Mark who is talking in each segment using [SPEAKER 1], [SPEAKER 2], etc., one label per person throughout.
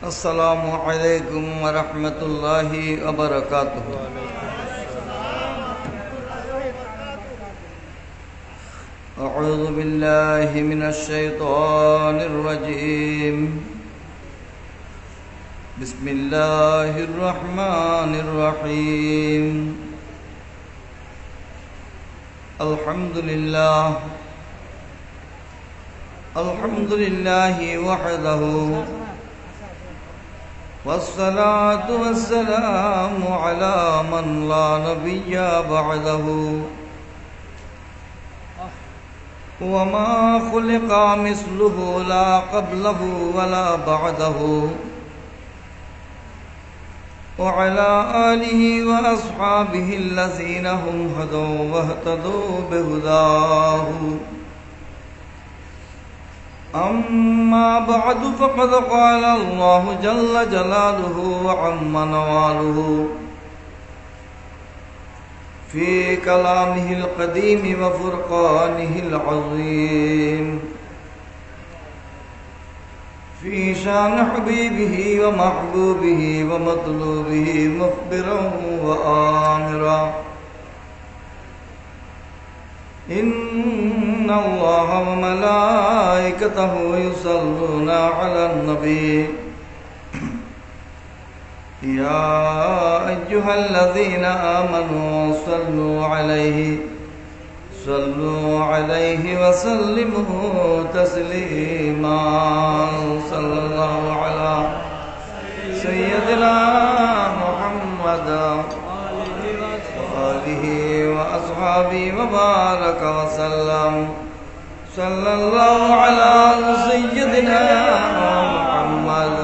[SPEAKER 1] अस्सलामु अलैकुम वरहमतुल्लाहि वबरकातुहू। अऊज़ु बिल्लाहि मिनश शैतानिर रजीम। बिस्मिल्लाहिर रहमानिर रहीम। अल्हम्दुलिल्लाहि वहदहू वस्सलातु वस्सलामु अला मन ला नबिय्य बअदहू वमा खुलिक़ा मिस्लुहु ला क़ब्लहु वला बअदहू वअला आलिहि व अस्हाबिहि अल्लज़ीना हुम हदौ वहतदौ बिहुदाहु। अम्मा बअदु फ़क़द क़ाल अल्लाहु जल्ल जलालुहु व अम्मा नवालुहु फ़ी कलामिहिल क़दीम व फ़ुरक़ानिहिल अज़ीम फ़ी शान हबीबिही व महबूबिही व मतलूबिही मुख़बिरन व आमिरा। इन्नल्लाह व मलाइकतहु युसल्लूना अलन नबी या अय्युहल्लज़ीना आमनू सल्लू अलैहि व सल्लिमू तस्लीमा। सल्लल्लाहु अला सय्यदिना मुहम्मद आलिहि व अस्हाबिहि व बारक व सल्लम। सल्लल्लाहु अला सय्यदिना मुहम्मद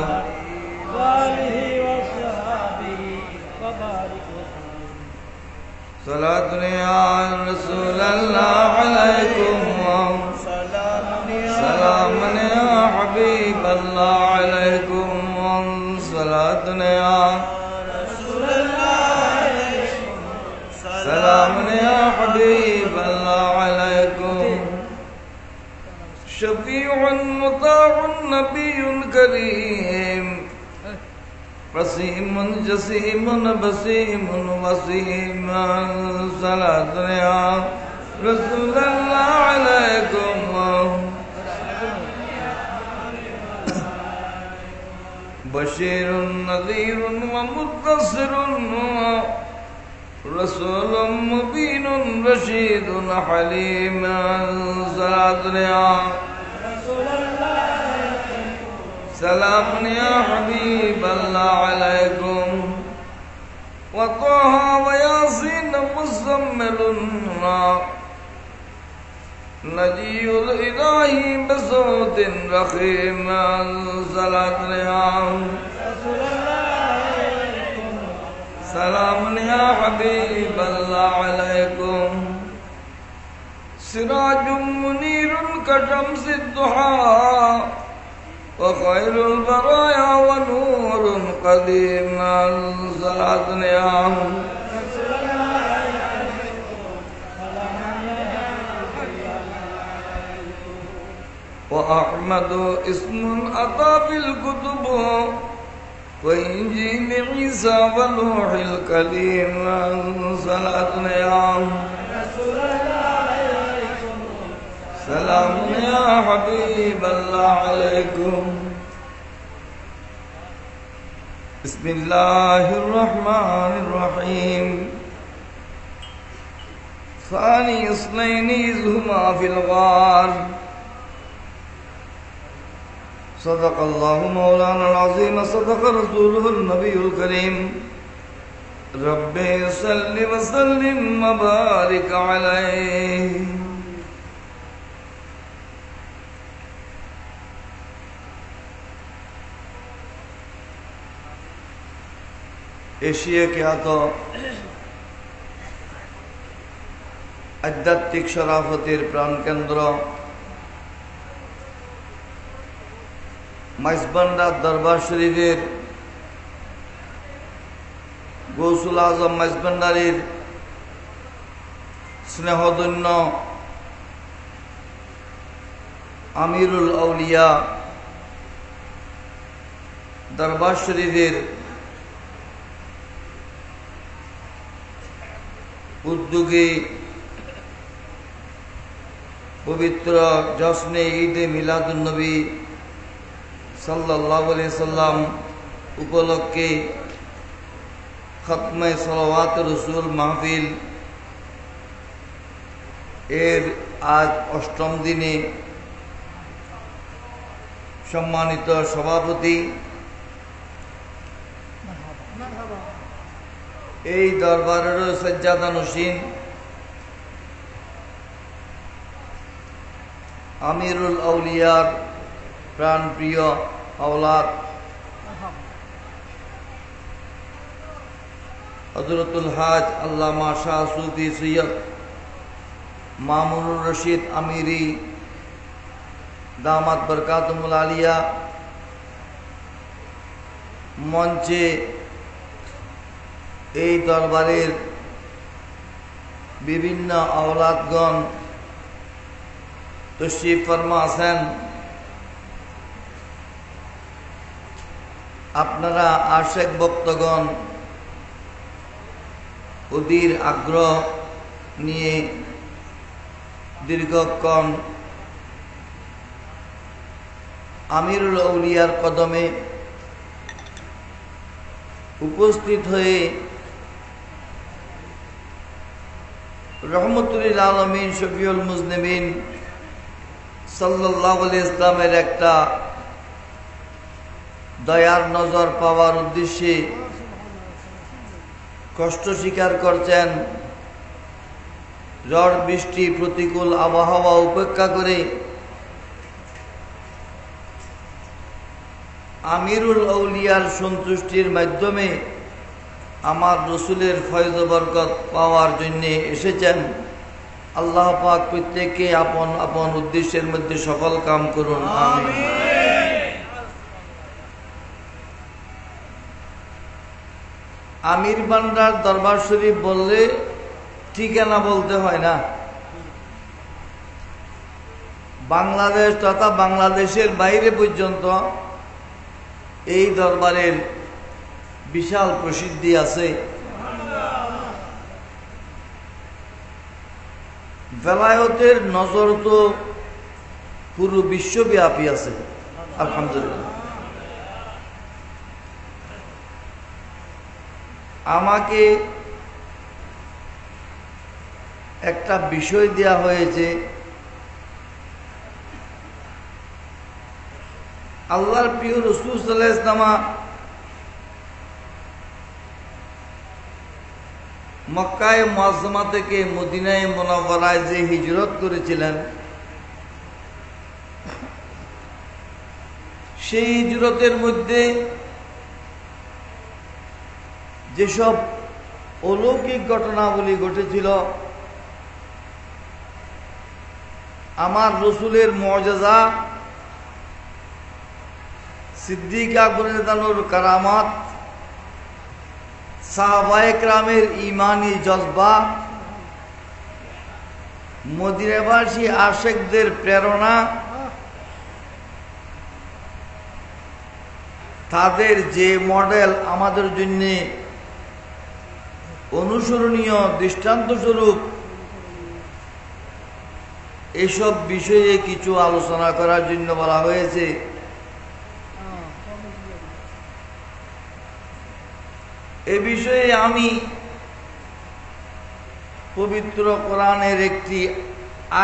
[SPEAKER 1] आलिहि व अस्हाबिहि व बारक व सल्लम। सलातुन या रसूलल्लाह अलैकुम सलामुन या हबीबल्लाह अलैकुम सलातुन या सलामुन या हबीबल्लाह अलैकुम। शफीउन मुताउन नबियुन करीम रसीमुन जसीमुन बसीमुन वसीम। सलातुन या रसूलल्लाह अलैकुम बशीरुन नज़ीरुन व मुद्दस्सिरुन रसूलुम मुबीनुन रशीदुन हलीम। सलातुन या सलामुन या हबीबल्लाह अलैकुम व तहा व यासीन मुज़म्मिलुन नजीयुल इलाही बिसौतिन रखीम। सलातुन या सलामुन या हबीबल्लाह अलैकुम सिराजुम मुनीरुन कशम्सिद दुहा व खैरुल बराया व नूरुन क़दीम। सलातुन या व अहमदु इस्मुन अता बिल कुतुब व इंजील ईसा व लूहिल कलीम। सलातुन या सलामुन या हबीबल्लाह अलैकुम। बिस्मिल्लाहिर रहमानिर रहीम। सानी इस्नैनि इज़ हुमा फिल गार। सदक़ल्लाहु मौलाना अज़ीम सदक़ रसूलुहुन नबियुल करीम। रब्बि सल्लि व सल्लिम व बारिक अलैहि। एशिया ख्यात आध्यात्मिक शराफतेर प्राणकेंद्र माइजबान्डार दरबार शरीफेर गौसुल आजम माइजबान्डारीर स्नेहधन्य আমিরুল আউলিয়া দরবার শরীফের উদ্যোগে পবিত্র জশ্নে ঈদে মিলাদুন নবী সাল্লাল্লাহু আলাইহি সাল্লাম উপলক্ষে খতমে সলাওয়াত রসুল মাহফিল এর আজ ৮ম দিনে সম্মানিত সভাপতি, এই দরবারের সজ্জাদানশীন আমিরুল আউলিয়ার প্রাণপ্রিয় আওলাদ হযরতুল হাজ আল্লামা শাহ সুফি সৈয়দ মামুনুর রশিদ আমিরি দামাত বরকাতুল আলিয়া মঞ্চে এই দরবারের বিভিন্ন আওলাদগণ তশরিফ ফরমা আছেন। আপনারা আশেক ভক্তগণ অধীর আগ্রহ নিয়ে দীর্ঘক্ষণ আমিরুল আউলিয়ার কদমে উপস্থিত হয়ে রহমতুল আলামিন শফিউল মুজনিবিন সাল্লাল্লাহু আলাইহি ইসলামের একটা দয়ার নজর পাওয়ার উদ্দেশ্যে কষ্ট স্বীকার করছেন। ঝড় বৃষ্টি প্রতিকূল আবহাওয়া উপেক্ষা করে আমিরুল আউলিয়ার সন্তুষ্টির মাধ্যমে আমার রসুলের ফয়জ বরকত পাওয়ার জন্য এসেছেন। আল্লাহ পাক প্রত্যেককে আপন আপন উদ্দেশ্যের মধ্যে সফল কাম করুন, আমিন। আমির বান্ডার দরবার শরীফ বললে ঠিকানা বলতে হয় না। বাংলাদেশ তথা বাংলাদেশের বাইরে পর্যন্ত এই দরবারের বিশাল প্রসিদ্ধি আছে। বেলায়েতের নজর তো পুরো বিশ্বব্যাপী আছে, আলহামদুলিল্লাহ। আমাকে একটা বিষয় দেয়া হয়েছে, আল্লাহর প্রিয় রাসূল সাল্লাল্লাহু আলাইহি ওয়াসাল্লাম মক্কায়ে মুআজ্জামা থেকে মদিনায়ে মুনাওয়ারায় যে হিজরত করেছিলেন, সেই হিজরতের মধ্যে যেসব অলৌকিক ঘটনাবলী ঘটেছিল, আমার রসুলের মুআজিজা, সিদ্দিকা গুণেদানুর কারামাত, সাহাবায়ে কেরামের ঈমানি জজবা, মদিনাবাসী আশেকদের প্রেরণা, তাদের যে মডেল আমাদের জন্য অনুসরণীয় দৃষ্টান্ত স্বরূপ, এসব বিষয়ে কিছু আলোচনা করার জন্য বলা হয়েছে। এ বিষয়ে আমি পবিত্র কোরআনের একটি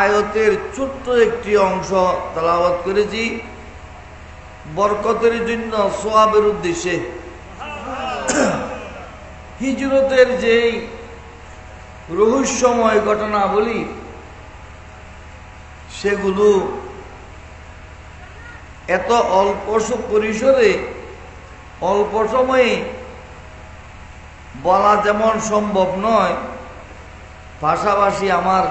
[SPEAKER 1] আয়াতের ছোট্ট একটি অংশ তেলাওয়াত করেছি বরকতের জন্য, সওয়াবের উদ্দেশ্যে। হিজরতের যেই রহস্যময় ঘটনা বলি, সেগুলো এত অল্প পরিসরে অল্প সময়ে বলা যেমন সম্ভব নয়, পাশাপাশি আমার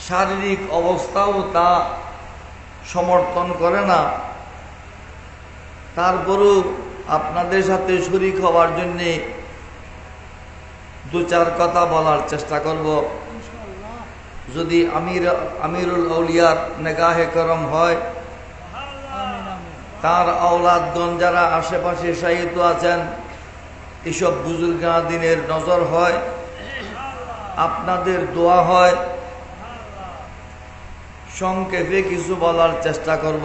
[SPEAKER 1] শারীরিক অবস্থাও তা সমর্থন করে না। তারপরও আপনাদের সাথে শরীক হওয়ার জন্যে দু চার কথা বলার চেষ্টা করব। যদি আমিরুল আউলিয়ার নেগাহে করম হয়, তার আওলাদগণ যারা আশেপাশে শায়িত আছেন, এসব বুজুর্গাদিনের নজর হয়, আপনাদের দোয়া হয়। সংক্ষেপে কিছু বলার চেষ্টা করব।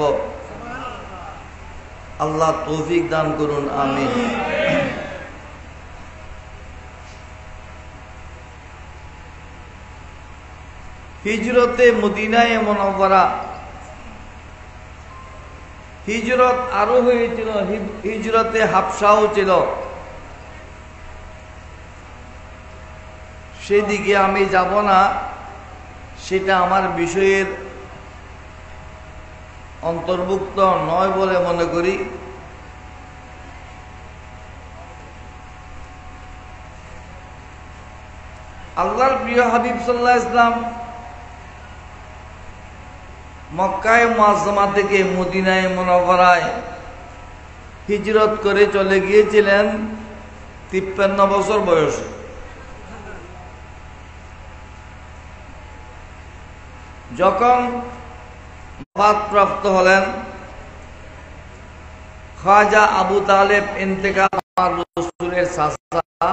[SPEAKER 1] আল্লাহ তৌফিক দান করুন, আমিন। হিজরতে মদিনায়ে মুনাওয়ারা, হিজরত আরো হয়েছিল, হিজরতে হাবশাও ছিল। সেদিকে আমি যাব না, সেটা আমার বিষয়ের অন্তর্ভুক্ত নয় বলে মনে করি। আল্লাহর প্রিয় হাবিব সাল্লাল্লাহু আলাইহি ওয়াসাল্লাম মক্কায়ে মুআজ্জামা থেকে মদিনায়ে মুনাওয়ারায় হিজরত করে চলে গিয়েছিলেন 53 বছর বয়সে। যখন ওফাতপ্রাপ্ত হলেন, খাজা আবু তালেব ইন্তেকাল, আমার রাসূলের চাচা,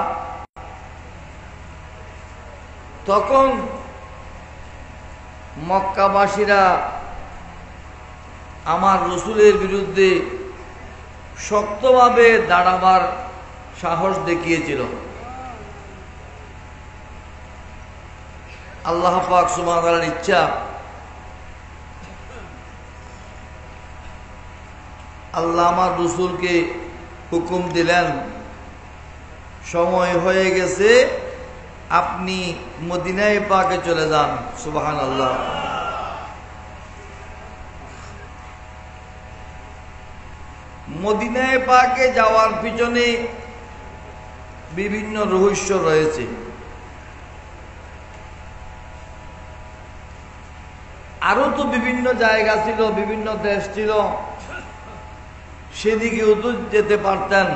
[SPEAKER 1] তখন মক্কাবাসীরা আমার রাসূলের বিরুদ্ধে শক্তভাবে দাঁড়াবার সাহস দেখিয়েছিল। আল্লাহ পাক সুবহানাহু ওয়া তাআলার ইচ্ছা, আল্লাহ আমার রাসূলকে হুকুম দিলেন, সময় হয়ে গেছে, আপনি মদিনায়ে পাকে চলে যান। সুবহানাল্লাহ। মদিনায়ে পাকে যাওয়ার পিছনে বিভিন্ন রহস্য রয়েছে। আরো তো বিভিন্ন জায়গা ছিল, বিভিন্ন দেশ ছিল, সেদিকেও তো যেতে পারতেন।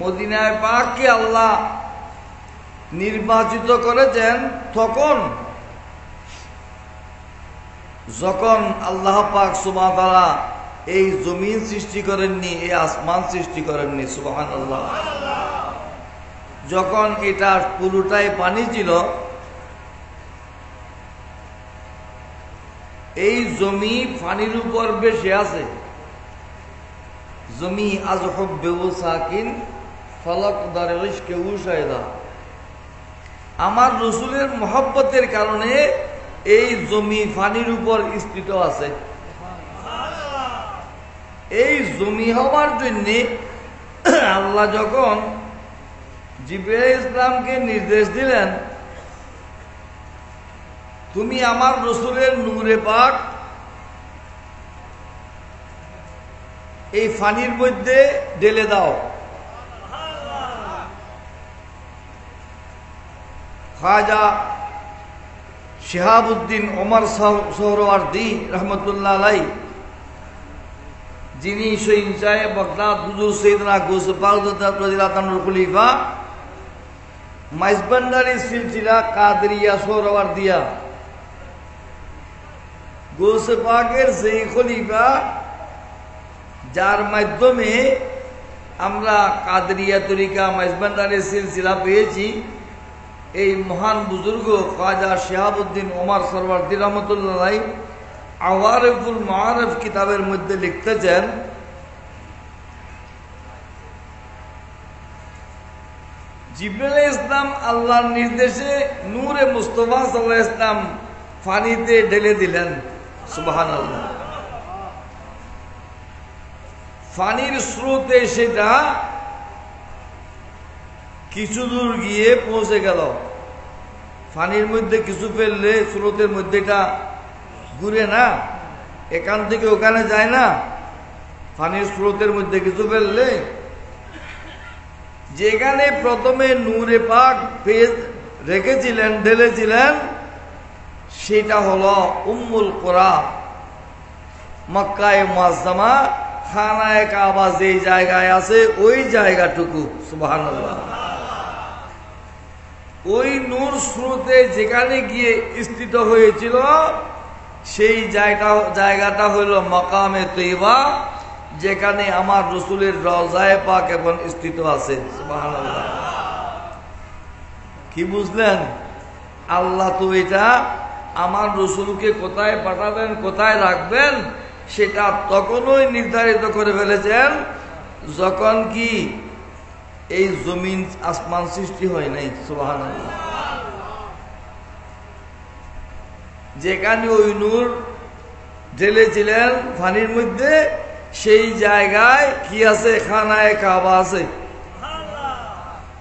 [SPEAKER 1] মদিনায়ে পাককে আল্লাহ নির্বাচিত করেছেন তখন যখন আল্লাহ পাক সুবহানাহু ওয়া তাআলা এই জমিন সৃষ্টি করেননি, এই আসমান সৃষ্টি করেননি। সুবহানাল্লাহ। যখন এটা পুরোটাই পানি ছিল, এই জমি পানির উপর বেশি আছে। জমি আজ হুব্বু সাকিন ফলক দারিশ কে উশায়দা। আমার রাসূলের মহব্বতের কারণে এই জমি পানির উপর স্থিত আছে। এই জমি হওয়ার জন্য আল্লাহ যখন জিবরাইল ইসলামকে নির্দেশ দিলেন, তুমি আমার রাসূলের নূরে পাক এই পানির মধ্যে ঢেলে দাও। খাজা শিহাবুদ্দিন ওমর সোহরাওয়ার্দী রহমতুল্লাহ আলাইহি, যিনি শহীনশাহে বাগদাদ হুজুর সাইয়েদনা গৌসে পাক রাদিয়াল্লাহু তাআলার খলিফা, মাইজবান্ডারি সিলসিলা কাদরিয়া সোহরাওয়ার্দিয়া, গৌসে পাকের সেই খলিফা, যার মাধ্যমে আমরা কাদরিয়া তরিকা মাইজবান্ডারি সিলসিলা পেয়েছি, এই মহান বুজুর্গ খাজা শিহাবুদ্দিন ওমর সোহরাওয়ার্দী রহমতুল্লাহ আলাইহি আওয়ারিফুল মাআরিফ কিতাবের মধ্যে লিখতেছেন, জিবরাইল ইসলাম আল্লাহর নির্দেশে নূরে মুস্তাফা সাল্লাল্লাহু আলাইহি ওয়াসাল্লাম পানিতে ঢেলে দিলেন। সুবহানাল্লাহ। পানির স্রোতে সেটা কিছু দূর গিয়ে পৌঁছে গেল। পানির মধ্যে কিছু ফেললে স্রোতের মধ্যে এটা ঘুরে না, এখান থেকে ওখানে যায় না। পানির স্রোতের মধ্যে কিছু ফেললে যেখানে প্রথমে নূরে পাক রেখেছিলেন, ঢেলেছিলেন, সেটা হলো উম্মুল কুরা, মক্কায়ে মুআজ্জামা, খানায়ে কাবা যে জায়গায় আছে ওই জায়গাটুকু। সুবহানাল্লাহ। ওই নূর স্রোতে যেখানে গিয়ে স্থিত হয়েছিল, সেই জায়গাটা হইল মাকামে তৈবা, যেখানে আমার রসুলের রওজায়ে পাক এখন স্থিত আছে। সুবহানাল্লাহ। কি বুঝলেন? আল্লাহ তো এটা আমার রসুলকে কোথায় পাঠাবেন, কোথায় রাখবেন, সেটা তখনই নির্ধারিত করে ফেলেছেন যখন কি এই জমিন আসমান সৃষ্টি হয় নাই। সুবহানাল্লাহ। যেখানে ওই নূর ঢেলেছিলেন পানির মধ্যে, সেই জায়গায় কি আছে? খানায়ে কাবা আছে।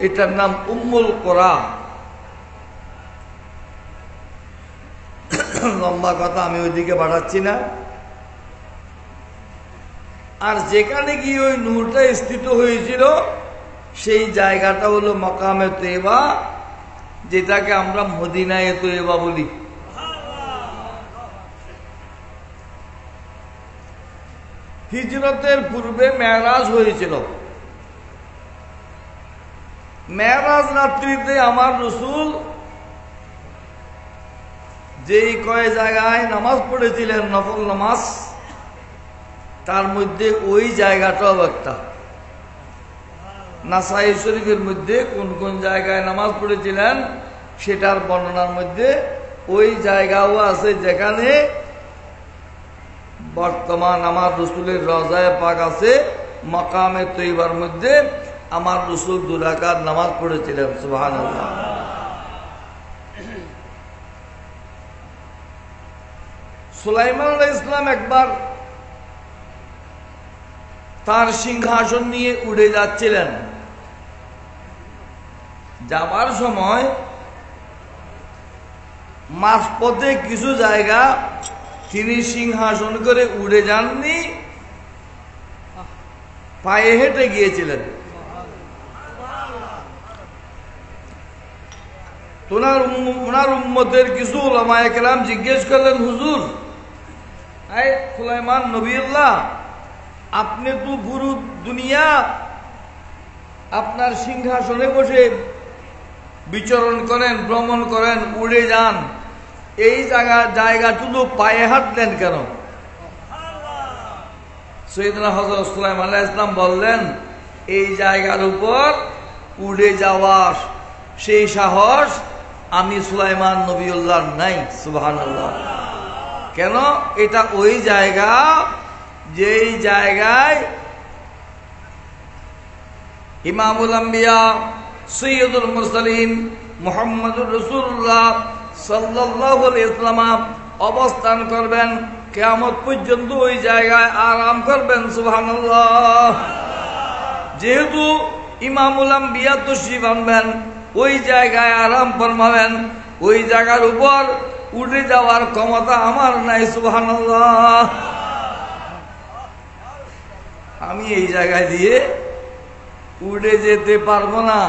[SPEAKER 1] এটার নাম উম্মুল কোরা। লম্বা কথা, আমি ওইদিকে বাড়াচ্ছি না। আর যেখানে গিয়ে ওই নূরটা স্থিত হয়েছিল সেই জায়গাটা হলো মাকামে তৈবা, যেটাকে আমরা মদিনায়ে তৈবা বলি। হিজরতের পূর্বে মেরাজ হয়েছিল। মেরাজ রাত্রিতে আমার রসুল যেই কয় জায়গায় নামাজ পড়েছিলেন, নফল নামাজ, তার মধ্যে ওই জায়গাটাও একটা। নাসাই শরীফের মধ্যে কোন কোন জায়গায় নামাজ পড়েছিলেন সেটার বর্ণনার মধ্যে ওই জায়গাও আছে যেখানে বর্তমান আমার রসুলের রওজায়ে পাক আছে। মাকামে তৈবার মধ্যে আমার রসুল 2 রাকাত নামাজ পড়েছিলেন। সুবহানাল্লাহ। সুলাইমান আলাইহিস সালাম একবার তার সিংহাসন নিয়ে উড়ে যাচ্ছিলেন। যাবার সময় মাঝপথে কিছু জায়গা তিনি সিংহাসন করে উড়ে যাননি, পায়ে হেঁটে গিয়েছিলেন। ওনার উম্মতের কিছু উলামায়ে কেরাম জিজ্ঞেস করলেন, হুজুর, এই সুলাইমান নবীউল্লাহ, আপনি তো পুরো দুনিয়া আপনার সিংহাসনে বসে বিচরণ করেন, ভ্রমণ করেন, উড়ে যান, এই জায়গাটুকু পায়ে হাঁটলেন কেন? সাইয়েদনা হযরত সুলাইমান আলাইহিস সালাম বললেন, এই জায়গার উপর উড়ে যাওয়ার সেই সাহস আমি সুলাইমান নবীউল্লাহর নাই। সুবহানাল্লাহ। কেন? এটা ওই জায়গা যেই জায়গায় ইমামুল আম্বিয়া সৈয়দুল মুরসালিন মুহাম্মদুর রাসূলুল্লাহ সাল্লাল্লাহু আলাইহি ওয়াসাল্লাম অবস্থান করবেন, কিয়ামত পর্যন্ত ওই জায়গায় আরাম করবেন। সুবহানাল্লাহ। যেহেতু ইমামুল আম্বিয়া তশরীফ আনবেন, ওই জায়গায় আরাম ফরমাবেন, ওই জায়গার উপর উড়ে যাওয়ার ক্ষমতা আমার নাই। সুবহানাল্লাহ। আমি এই জায়গায় দিয়ে উড়ে যেতে পারবো না।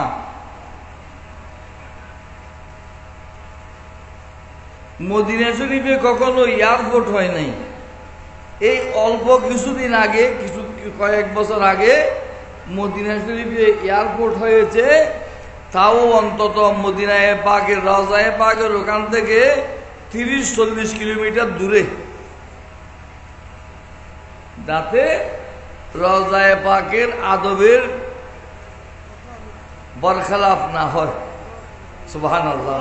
[SPEAKER 1] মদিনা শরীফে কখনো এয়ারপোর্ট হয় নাই। এই অল্প কিছুদিন আগে, কয়েক বছর আগে মদিনা শরীফে এয়ারপোর্ট হয়েছে। তাও অন্তত মদিনায়ে পাকের রওজায়ে পাকের ওখান থেকে 30-40 কিলোমিটার দূরে, যাতে রওজায়ে পাকের আদবের বরখলাফ না হয়। সুবহানাল্লাহ।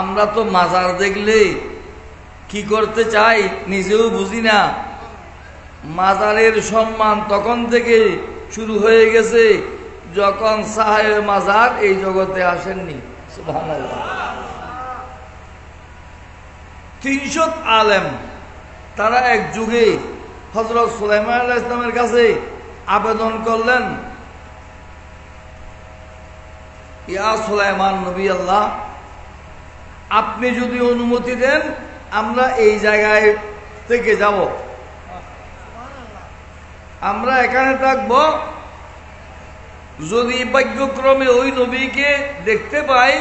[SPEAKER 1] আমরা তো মাজার দেখলে কি করতে চাই নিজেও বুঝি না। মাজারের সম্মান তখন থেকে শুরু হয়ে গেছে যখন সাহেব মাজার এই জগতে আসেননি। সুবহানাল্লাহ। 300 আলেম তারা এক যুগে হযরত সুলাইমান আলাইহিস সালামের কাছে আবেদন করলেন, ইয়া সুলাইমান নবী আল্লাহ, আপনি যদি অনুমতি দেন আমরা এই জায়গায় থেকে যাব, আমরা এখানে থাকব। যদি ভাগ্যক্রমে ওই নবীকে দেখতে পাই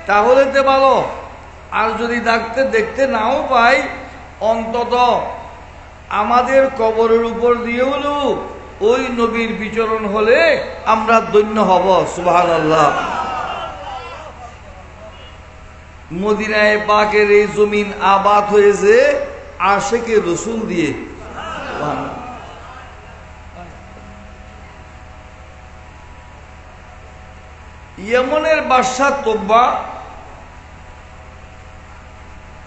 [SPEAKER 1] তাহলে তো ভালো, আর যদি দেখতে নাও পাই, অন্তত আমাদের কবরের উপর দিয়ে হলেও ওই নবীর বিচরণ হলে আমরা ধন্য হব। সুবহানাল্লাহ। মদিনায় পাকের এই জমিন আবাদ হয়েছে আশেকে রসুল দিয়ে। ইয়েমনের বাদশা তোবা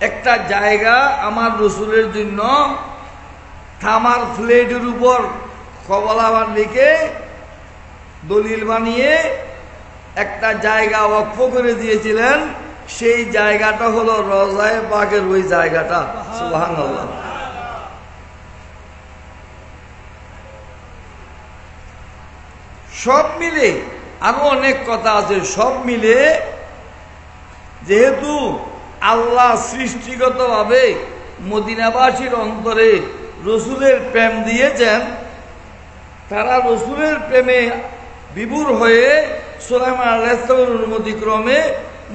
[SPEAKER 1] একটা জায়গা আমার রসুলের জন্য থামার ফ্লেটের উপর কবলাবার লিখে দলিল বানিয়ে একটা জায়গা ওয়াকফ করে দিয়েছিলেন। সেই জায়গাটা হলো রওজায়ে পাকের ওই জায়গাটা। সুবহানাল্লাহ। সব মিলে আরো অনেক কথা আছে। সব মিলে যেহেতু আল্লাহ সৃষ্টিগতভাবে মদিনাবাসীর অন্তরে রসুলের প্রেম দিয়েছেন, তারা রসুলের প্রেমে বিভোর হয়ে সুলাইমান আলাইহিস সালামের অনুমতি ক্রমে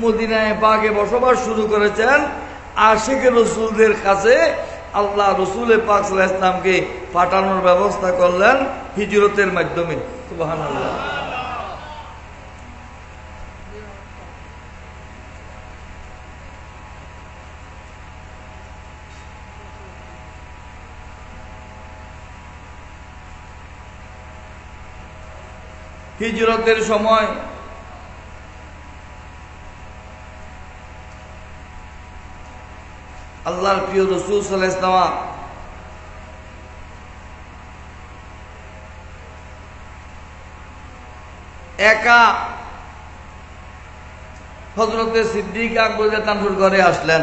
[SPEAKER 1] মদিনায় পাকে বসবাস শুরু করেছেন। আশিকে রসুলদের কাছে আল্লাহ রসুল পাক সাল্লাল্লাহু আলাইহি ওয়াসাল্লামকে পাঠানোর ব্যবস্থা করলেন হিজরতের মাধ্যমে। সুবহানাল্লাহ। হিজরতের সময় আল্লাহর প্রিয় রাসূল সাল্লাল্লাহু আলাইহি ওয়াসাল্লাম একা হযরতে সিদ্দিক আকবর রাদিয়াল্লাহু আনহুর ঘরে আসলেন।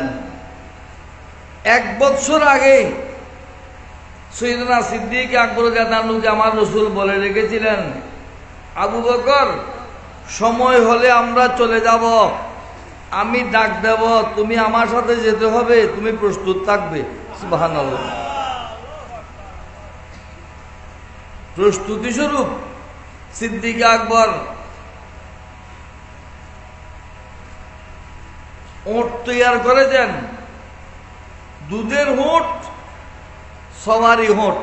[SPEAKER 1] 1 বছর আগে সৈয়দনা সিদ্দিক আকবর রাদিয়াল্লাহু আনহু যে আমার রাসূল বলে রেখেছিলেন, আবু বকর সময় হলে আমরা চলে যাব, আমি ডাক দেব, তুমি আমার সাথে যেতে হবে, তুমি প্রস্তুত থাকবে। সুবহানাল্লাহ। প্রস্তুতি স্বরূপ সিদ্দিক আকবর ওট তৈয়ার করেছেন, দুধের হোট, সওয়ারি হোট।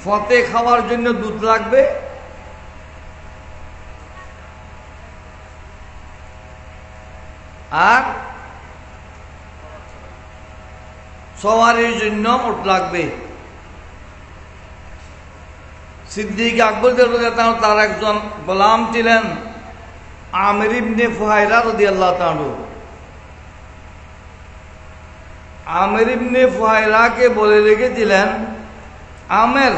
[SPEAKER 1] ফতে খাওয়ার জন্য দুধ লাগবে, আর সওয়ারির জন্য উট লাগবে। সিদ্দিক আকবর তার একজন গোলাম ছিলেন আমির ইবনে ফুহাইরা রাদিয়াল্লাহু তাআলা। আমির ইবনে ফুহাইরাকে বলে রেখেছিলেন, আমের,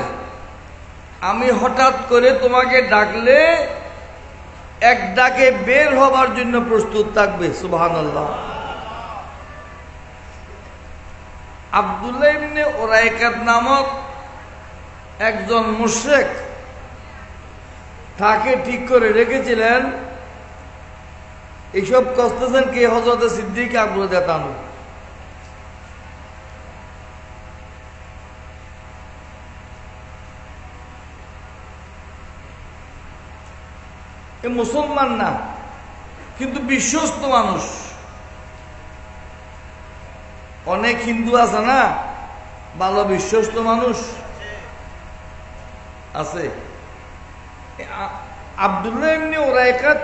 [SPEAKER 1] আমি হঠাৎ করে তোমাকে ডাকলে এক ডাকে বের হবার জন্য প্রস্তুত থাকবে। সুবহানাল্লাহ। আব্দুল্লাহ ইবনে উরাইকাত নামক একজন মুশরিক তাকে ঠিক করে রেখেছিলেন। এইসব করতেছেন কে? হযরত সিদ্দিক আকবর রাদিয়াল্লাহু আনহু। এ মুসলমান না, কিন্তু বিশ্বস্ত মানুষ। অনেক হিন্দু আছে না, ভালো বিশ্বস্ত মানুষ আছে। আব্দুল্লাহ ইবনে উরাইকাত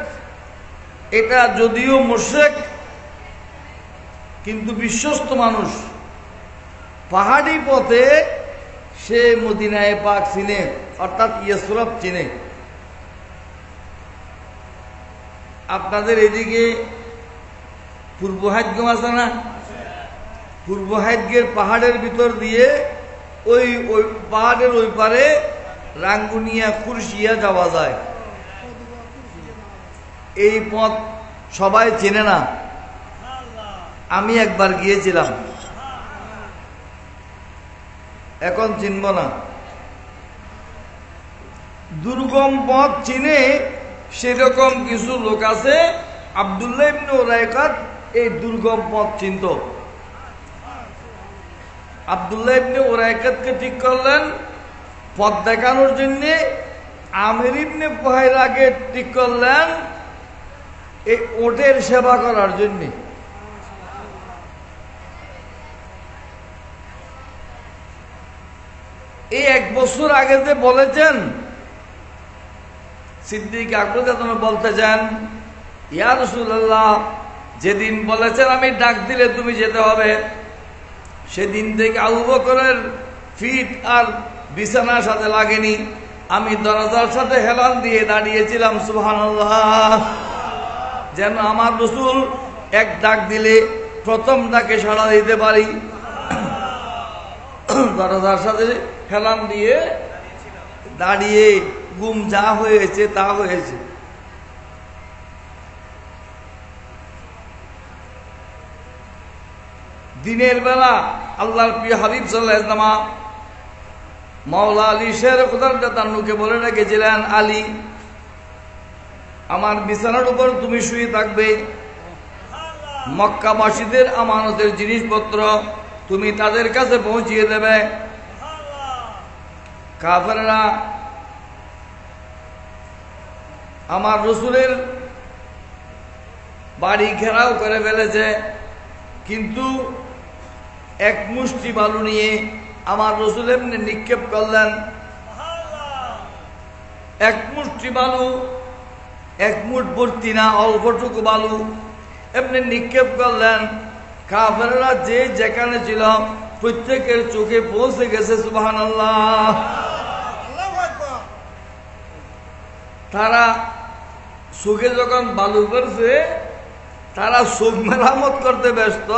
[SPEAKER 1] এটা যদিও মুশরিক কিন্তু বিশ্বস্ত মানুষ। পাহাড়ি পথে সে মদিনায়ে পাক চিনে, অর্থাৎ ইসরাফ চিনে। আপনাদের এদিকে পূর্ব হাইদগম আছে না? পূর্ব হাইদগের পাহাড়ের ভিতর দিয়ে ওই পাহাড়ের ওই পারে রাঙ্গুনিয়া কুরশিয়া যাওয়া যায়। এই পথ সবাই চেনে না, আমি একবার গিয়েছিলাম, এখন চিনব না। দুর্গম পথ চিনে সেরকম কিছু লোক আছে। আব্দুল্লাহ ইবনে উরাইকাত এই দুর্গম পথ চিনত। আব্দুল্লাহ ইবনে উরাইকাতকে ঠিক করলেন পথ দেখানোর জন্য। আমির ইবনে ফুহাইরাকে ঠিক করলেন এই ওটের সেবা করার জন্য। এই 1 বছর আগে যে বলেছেন সিদ্দিক আকবর বলতে চান, ইয়া রাসূলুল্লাহ, যেদিন বলেছেন আমি ডাক দিলে তুমি যেতে হবে, সেদিন থেকে আবু বকরের ফিট আর বিছানার সাথে লাগেনি। আমি দরজার সাথে হেলান দিয়ে দাঁড়িয়েছিলাম, সুবহানাল্লাহ, যেন আমার রাসূল এক ডাক দিলে প্রথম ডাকে সাড়া দিতে পারি। দরজার সাথে হেলান দিয়ে দাঁড়িয়ে গুম যা হয়েছে তা হয়েছে। দিনের বেলা আল্লাহর প্রিয় হাবিব সাল্লাল্লাহু আলাইহি ওয়াসাল্লাম মাওলা আলী শের খুদার তান্নুকে বলে রেখেছিলেন, আলী, আমার বিছানার উপর তুমি শুয়ে থাকবে, মক্কাবাসীদের আমানতের জিনিসপত্র তুমি তাদের কাছে পৌঁছিয়ে দেবে। কাফেররা আমার রাসূলের বাড়ি ঘেরাও করে ফেলেছে, কিন্তু এক মুষ্টি বালু নিয়ে আমার রাসূল এমনি নিক্ষেপ করলেন। এক মুষ্টি বালু, এক মুঠ ভর্তি না, অল্পটুকু বালু এমনি নিক্ষেপ করলেন। কাফেররা যে যেখানে ছিল প্রত্যেকের চোখে পৌঁছে গেছে, সুবহানাল্লাহ। তারা চোখে যখন বালু পড়ছে, তারা চোখ মেরামত করতে ব্যস্ত,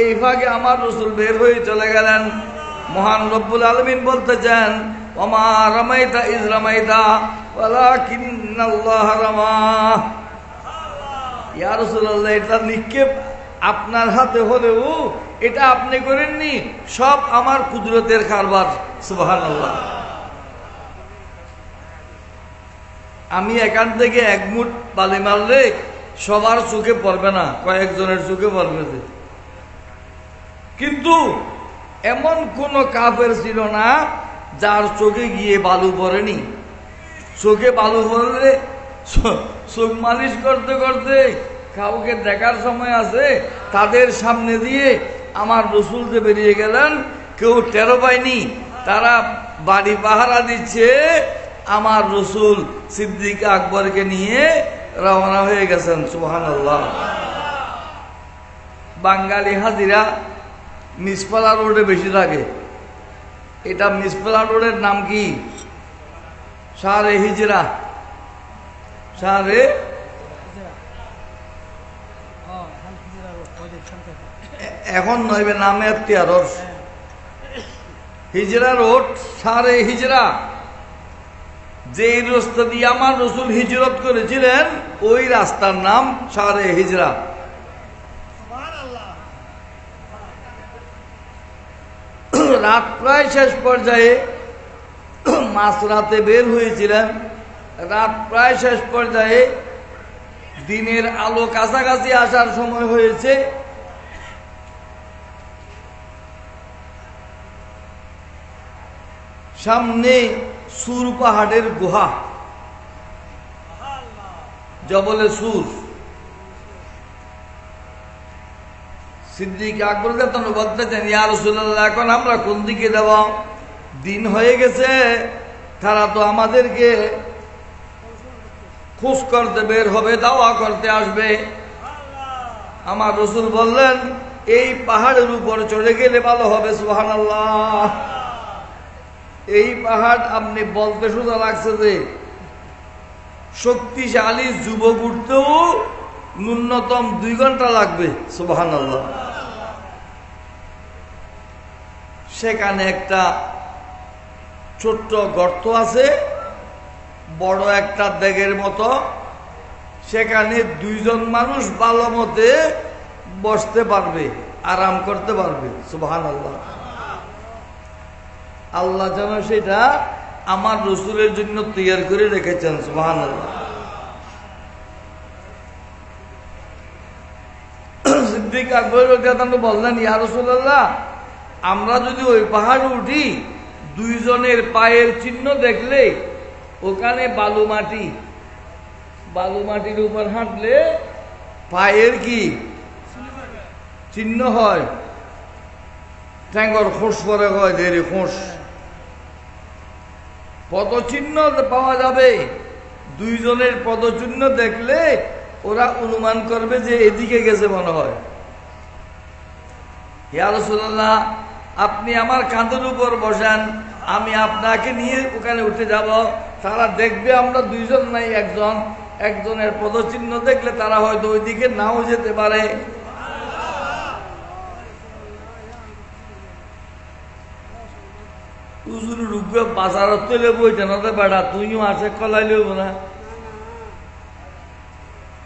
[SPEAKER 1] এই ভাগে আমার রাসূল বের হয়ে চলে গেলেন। মহান রব্বুল আলামিন বলতে চান, ওমা রামাইতা ইজ রামাইতা ওয়ালাকিন্নাল্লাহ রামা। ইয়া রাসূলুল্লাহ, এটা নিক্ষেপ আপনার হাতে হলেও এটা আপনি করেননি, সব আমার কুদরতের কারবার, সুবহানাল্লাহ। আমি এখান থেকে এক মুঠ বালি মারলে সবার চোখে পড়বে না, কয়েকজনের চোখে পড়বে। কিন্তু এমন কোন কাফের ছিল না যার চোখে গিয়ে বালু পড়েনি। চোখে বালু পড়লে চোখ মালিশ করতে করতে কাউকে দেখার সময় আছে, তাদের সামনে দিয়ে আমার রাসূল যে বেরিয়ে গেলেন, কেউ টেরো পায়নি। তারা বাড়ি পাহারা দিচ্ছে, আমার রাসূল সিদ্দিক আকবরকে নিয়ে রওনা হয়ে গেছেন, সুবহানাল্লাহ। বাঙালি হাজিরা মিসপালা রোডে বেশি থাকে। এটা মিসপালা রোডের নাম কি? শাহরে হিজরা। শাহরে এখন নইবে নামে এখতিয়ার, হিজরা রোড, শাহরে হিজরা। যে রাস্তা দিয়ে আমার রাসূল হিজরত করেছিলেন, ওই রাস্তার নাম শাহরে হিজরা। রাত প্রায় শেষ পর্যায়ে, মাঝরাতে বের হয়েছিলেন, রাত প্রায় শেষ পর্যায়ে দিনের আলো কাছাকাছি আসার সময় হয়েছে। সামনে সুর পাহাড়ের গুহা, জবলে সুর। সিদ্দিক আকবর বলতেছেন, ইয়া রাসূলুল্লাহ, এখন আমরা কোন দিকে যাব? দিন হয়ে গেছে, তারা তো আমাদেরকে খোঁজ করতে বের হবে, দাওয়া করতে আসবে। আমার রাসূল বললেন, এই পাহাড়ের উপর চড়ে গেলে ভালো হবে, সুবহানাল্লাহ। এই পাহাড় আপনি বলতে সোজা লাগছে যে শক্তিশালী যুবক উঠতেও ন্যূনতম 2 ঘন্টা লাগবে, সুবহানাল্লাহ। সেখানে একটা ছোট্ট গর্ত আছে, বড় একটা দেগের মতো। সেখানে 2 জন মানুষ ভালো মতে বসতে পারবে, আরাম করতে পারবে, সুবহানাল্লাহ। আল্লাহ যেন সেটা আমার রাসূলের জন্য তৈরি করে রেখেছেন, সুবহানাল্লাহ। সিদ্দিক আকবর রাদিয়াল্লাহু বললেন, ইয়া রাসূলুল্লাহ, আমরা যদি ওই পাহাড়ে উঠি, 2 জনের পায়ের চিহ্ন দেখলে ওখানে বালু মাটি, বালু মাটির উপর হাঁটলে পায়ের কি চিহ্ন হয়, ট্যাঙ্গর খোঁস পরে হয়, দেরি খোঁস, কত চিহ্ন পাওয়া যাবে দুইজনের পদচিহ্ন দেখলে ওরা অনুমান করবে যে এদিকে গেছে মনে হয়। ইয়া রাসূলুল্লাহ, আপনি আমার কাঁধের উপর বসান, আমি আপনাকে নিয়ে ওখানে উঠে যাব। তারা দেখবে আমরা দুইজন নাই একজন, একজনের পদচিহ্ন দেখলে তারা হয়তো ওইদিকে নাও যেতে পারে। বাজারত তৈলে বইতে না বেড়া, তুইও আসে কলাই লইব না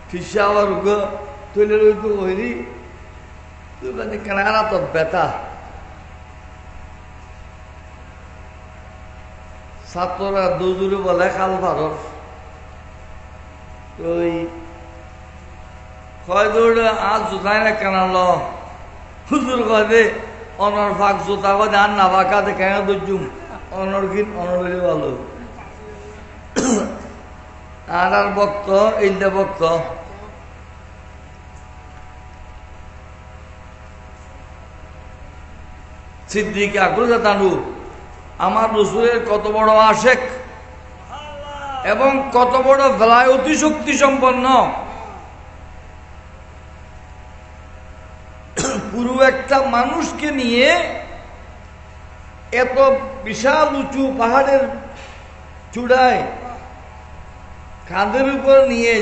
[SPEAKER 1] ঠিসা আবার তৈলে লইতো ওইরি তুই মানে কেনারা তো বেতা ছাত্ররা দুজুরে বলে কাল ভারত ওই কয় দৌড় আজ জোতাই না কেনাল হুজুর কয় দে অনর ফাঁক জোতা কয় আর না বাঁকা দে কেন দর্জুম অনর গীত অনরের ভালো আর বক্ত এইটা বক্ত সিদ্দিক আকবর তানু আমার রসুলের কত বড় আশেক এবং কত বড় ভেলায়তি শক্তি সম্পন্ন। পুরো একটা মানুষকে নিয়ে এত বিশাল উঁচু পাহাড়ের চূড়ায় কাঁধের উপর নিয়ে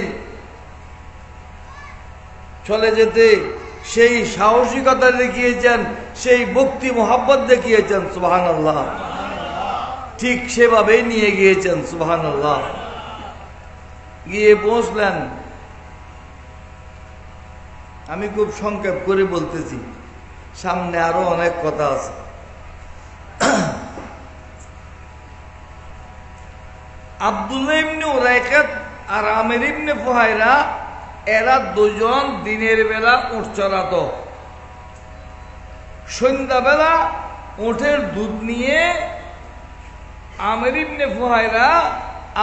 [SPEAKER 1] চলে যেতে সেই সাহসিকতা দেখিয়েছেন, সেই ভক্তি মোহাব্বত দেখিয়েছেন। সুবহানাল্লাহ। ঠিক সেভাবেই নিয়ে গিয়েছেন। সুবহানাল্লাহ। গিয়ে পৌঁছলেন। আমি খুব সংক্ষেপ করে বলতেছি, সামনে আরো অনেক কথা আছে। আব্দুল্লাহ ইবনে উরাইকাত আর আমির ইবনে ফুহায়রা এরা দুজন দিনের বেলা উট চড়াতো, সন্ধ্যাবেলা উটের দুধ নিয়ে আমির ইবনে ফুহায়রা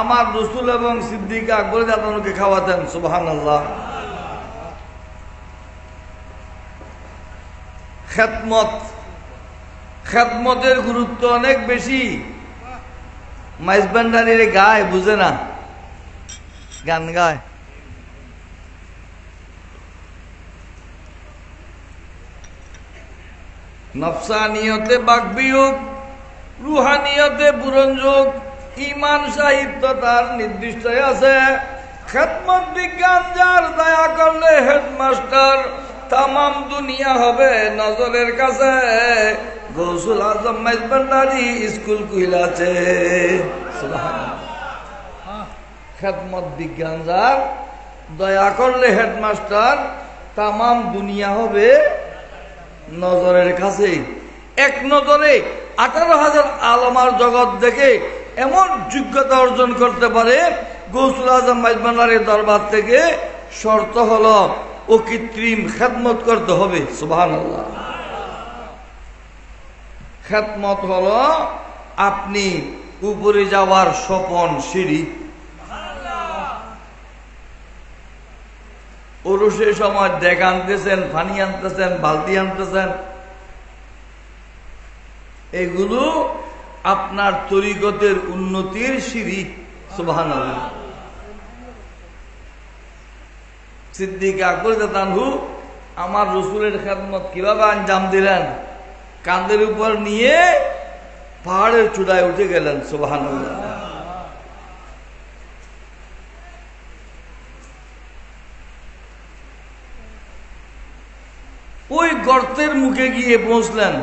[SPEAKER 1] আমার রসুল এবং সিদ্দিক আকবর দাদানুকে খাওয়াতেন। সুবহানাল্লাহ। খেদমত, খেদমতের গুরুত্ব অনেক বেশি। মাইজবান্ডারির গায় বুঝে না, গান গায়। নফসানিয়তে বাকবিয়োগ, রুহানিয়তে বুরঞ্জোগ, ইমান সাহিত্য তার নির্দিষ্ট আছে। খেদমত বিজ্ঞান যার দয়া করলে হেডমাস্টার, তামাম দুনিয়া হবে নজরের কাছে। গৌসুল আজম মাইজবান্ডারি স্কুল কুইলাছে। খেদমত বিজ্ঞান যার দয়া করলে হেডমাস্টার, তামাম দুনিয়া হবে নজরের কাছে। এক নজরে 18,000 আলমার জগৎ দেখে এমন যোগ্যতা অর্জন করতে পারে গৌসুল আজম মাইজবান্ডারির দরবার থেকে। শর্ত হলো অকৃত্রিম খেদমত করতে হবে। সুবহানাল্লাহ। খেদমত হলো আপনি উপরে যাওয়ার স্বপন সিঁড়ি। ওরসের সময় ডেক আনতেছেন, পানি আনতেছেন, বালতি আনতেছেন, এগুলো আপনার তরিকতের উন্নতির সিঁড়ি। সুবহানাল্লাহ। সিদ্দিক আকবর তানহু আমার রসুলের খেদমত কিভাবে আঞ্জাম দিলেন? কাঁধের উপর নিয়ে পাহাড়ের চূড়ায় উঠে গেলেন। সুবহানাল্লাহ। ওই গর্তের মুখে গিয়ে পৌঁছলেন।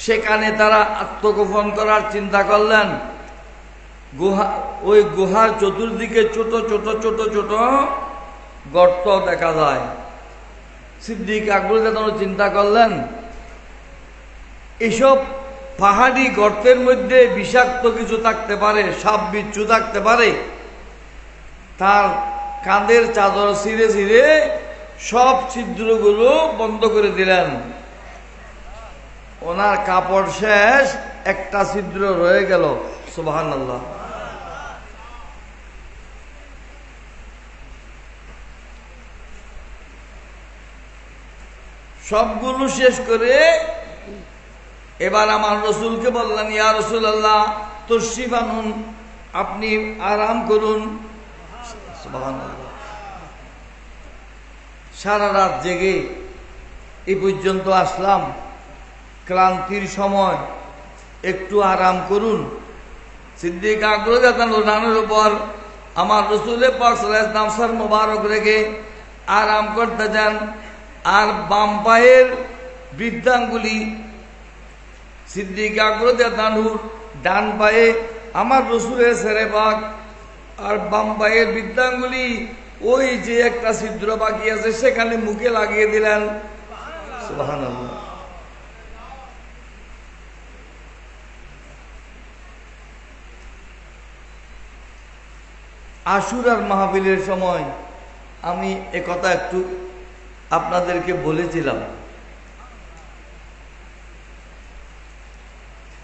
[SPEAKER 1] সেখানে তারা আত্মগোপন করার চিন্তা করলেন। গুহা, ওই গুহার চতুর্দিকে ছোট ছোট ছোট ছোট গর্ত দেখা যায়। সিদ্দিক আকবর চিন্তা করলেন এসব পাহাড়ি গর্তের মধ্যে বিষাক্ত কিছু থাকতে পারে, সাপ বিচ্ছু থাকতে পারে। তার কাঁধের চাদর ছিঁড়ে ছিঁড়ে সব ছিদ্রগুলো বন্ধ করে দিলেন। ওনার কাপড় শেষ, একটা ছিদ্র রয়ে গেল। সুবহানাল্লাহ। সবগুলো শেষ করে এবার আমার রসুলকে বললেন, ইয়া রাসূলুল্লাহ তশরিফ আনুন, আপনি আরাম করুন। সুবহানাল্লাহ। সারা রাত জেগে এই পর্যন্ত আসলাম, ক্লান্তির সময় একটু আরাম করুন। সিদ্দিক আকবর রানের উপর আমার রাসূল পাক সাল্লাল্লাহু আলাইহি ওয়াসাল্লাম সর মোবারক রেখে আরাম করতে যান, আর বাম পায়ের বৃদ্ধাঙ্গুলি সিদ্দিক আকবর ডান পায়ে আমার রাসূলের সেরে পাক, আর বাম পায়ের বৃদ্ধাঙ্গুলি ওই যে একটা ছিদ্র বাকি আছে সেখানে মুখে লাগিয়ে দিলেন। সুবহানাল্লাহ। আশুরার মাহফিলের সময় আমি একথা একটু আপনাদেরকে বলেছিলাম।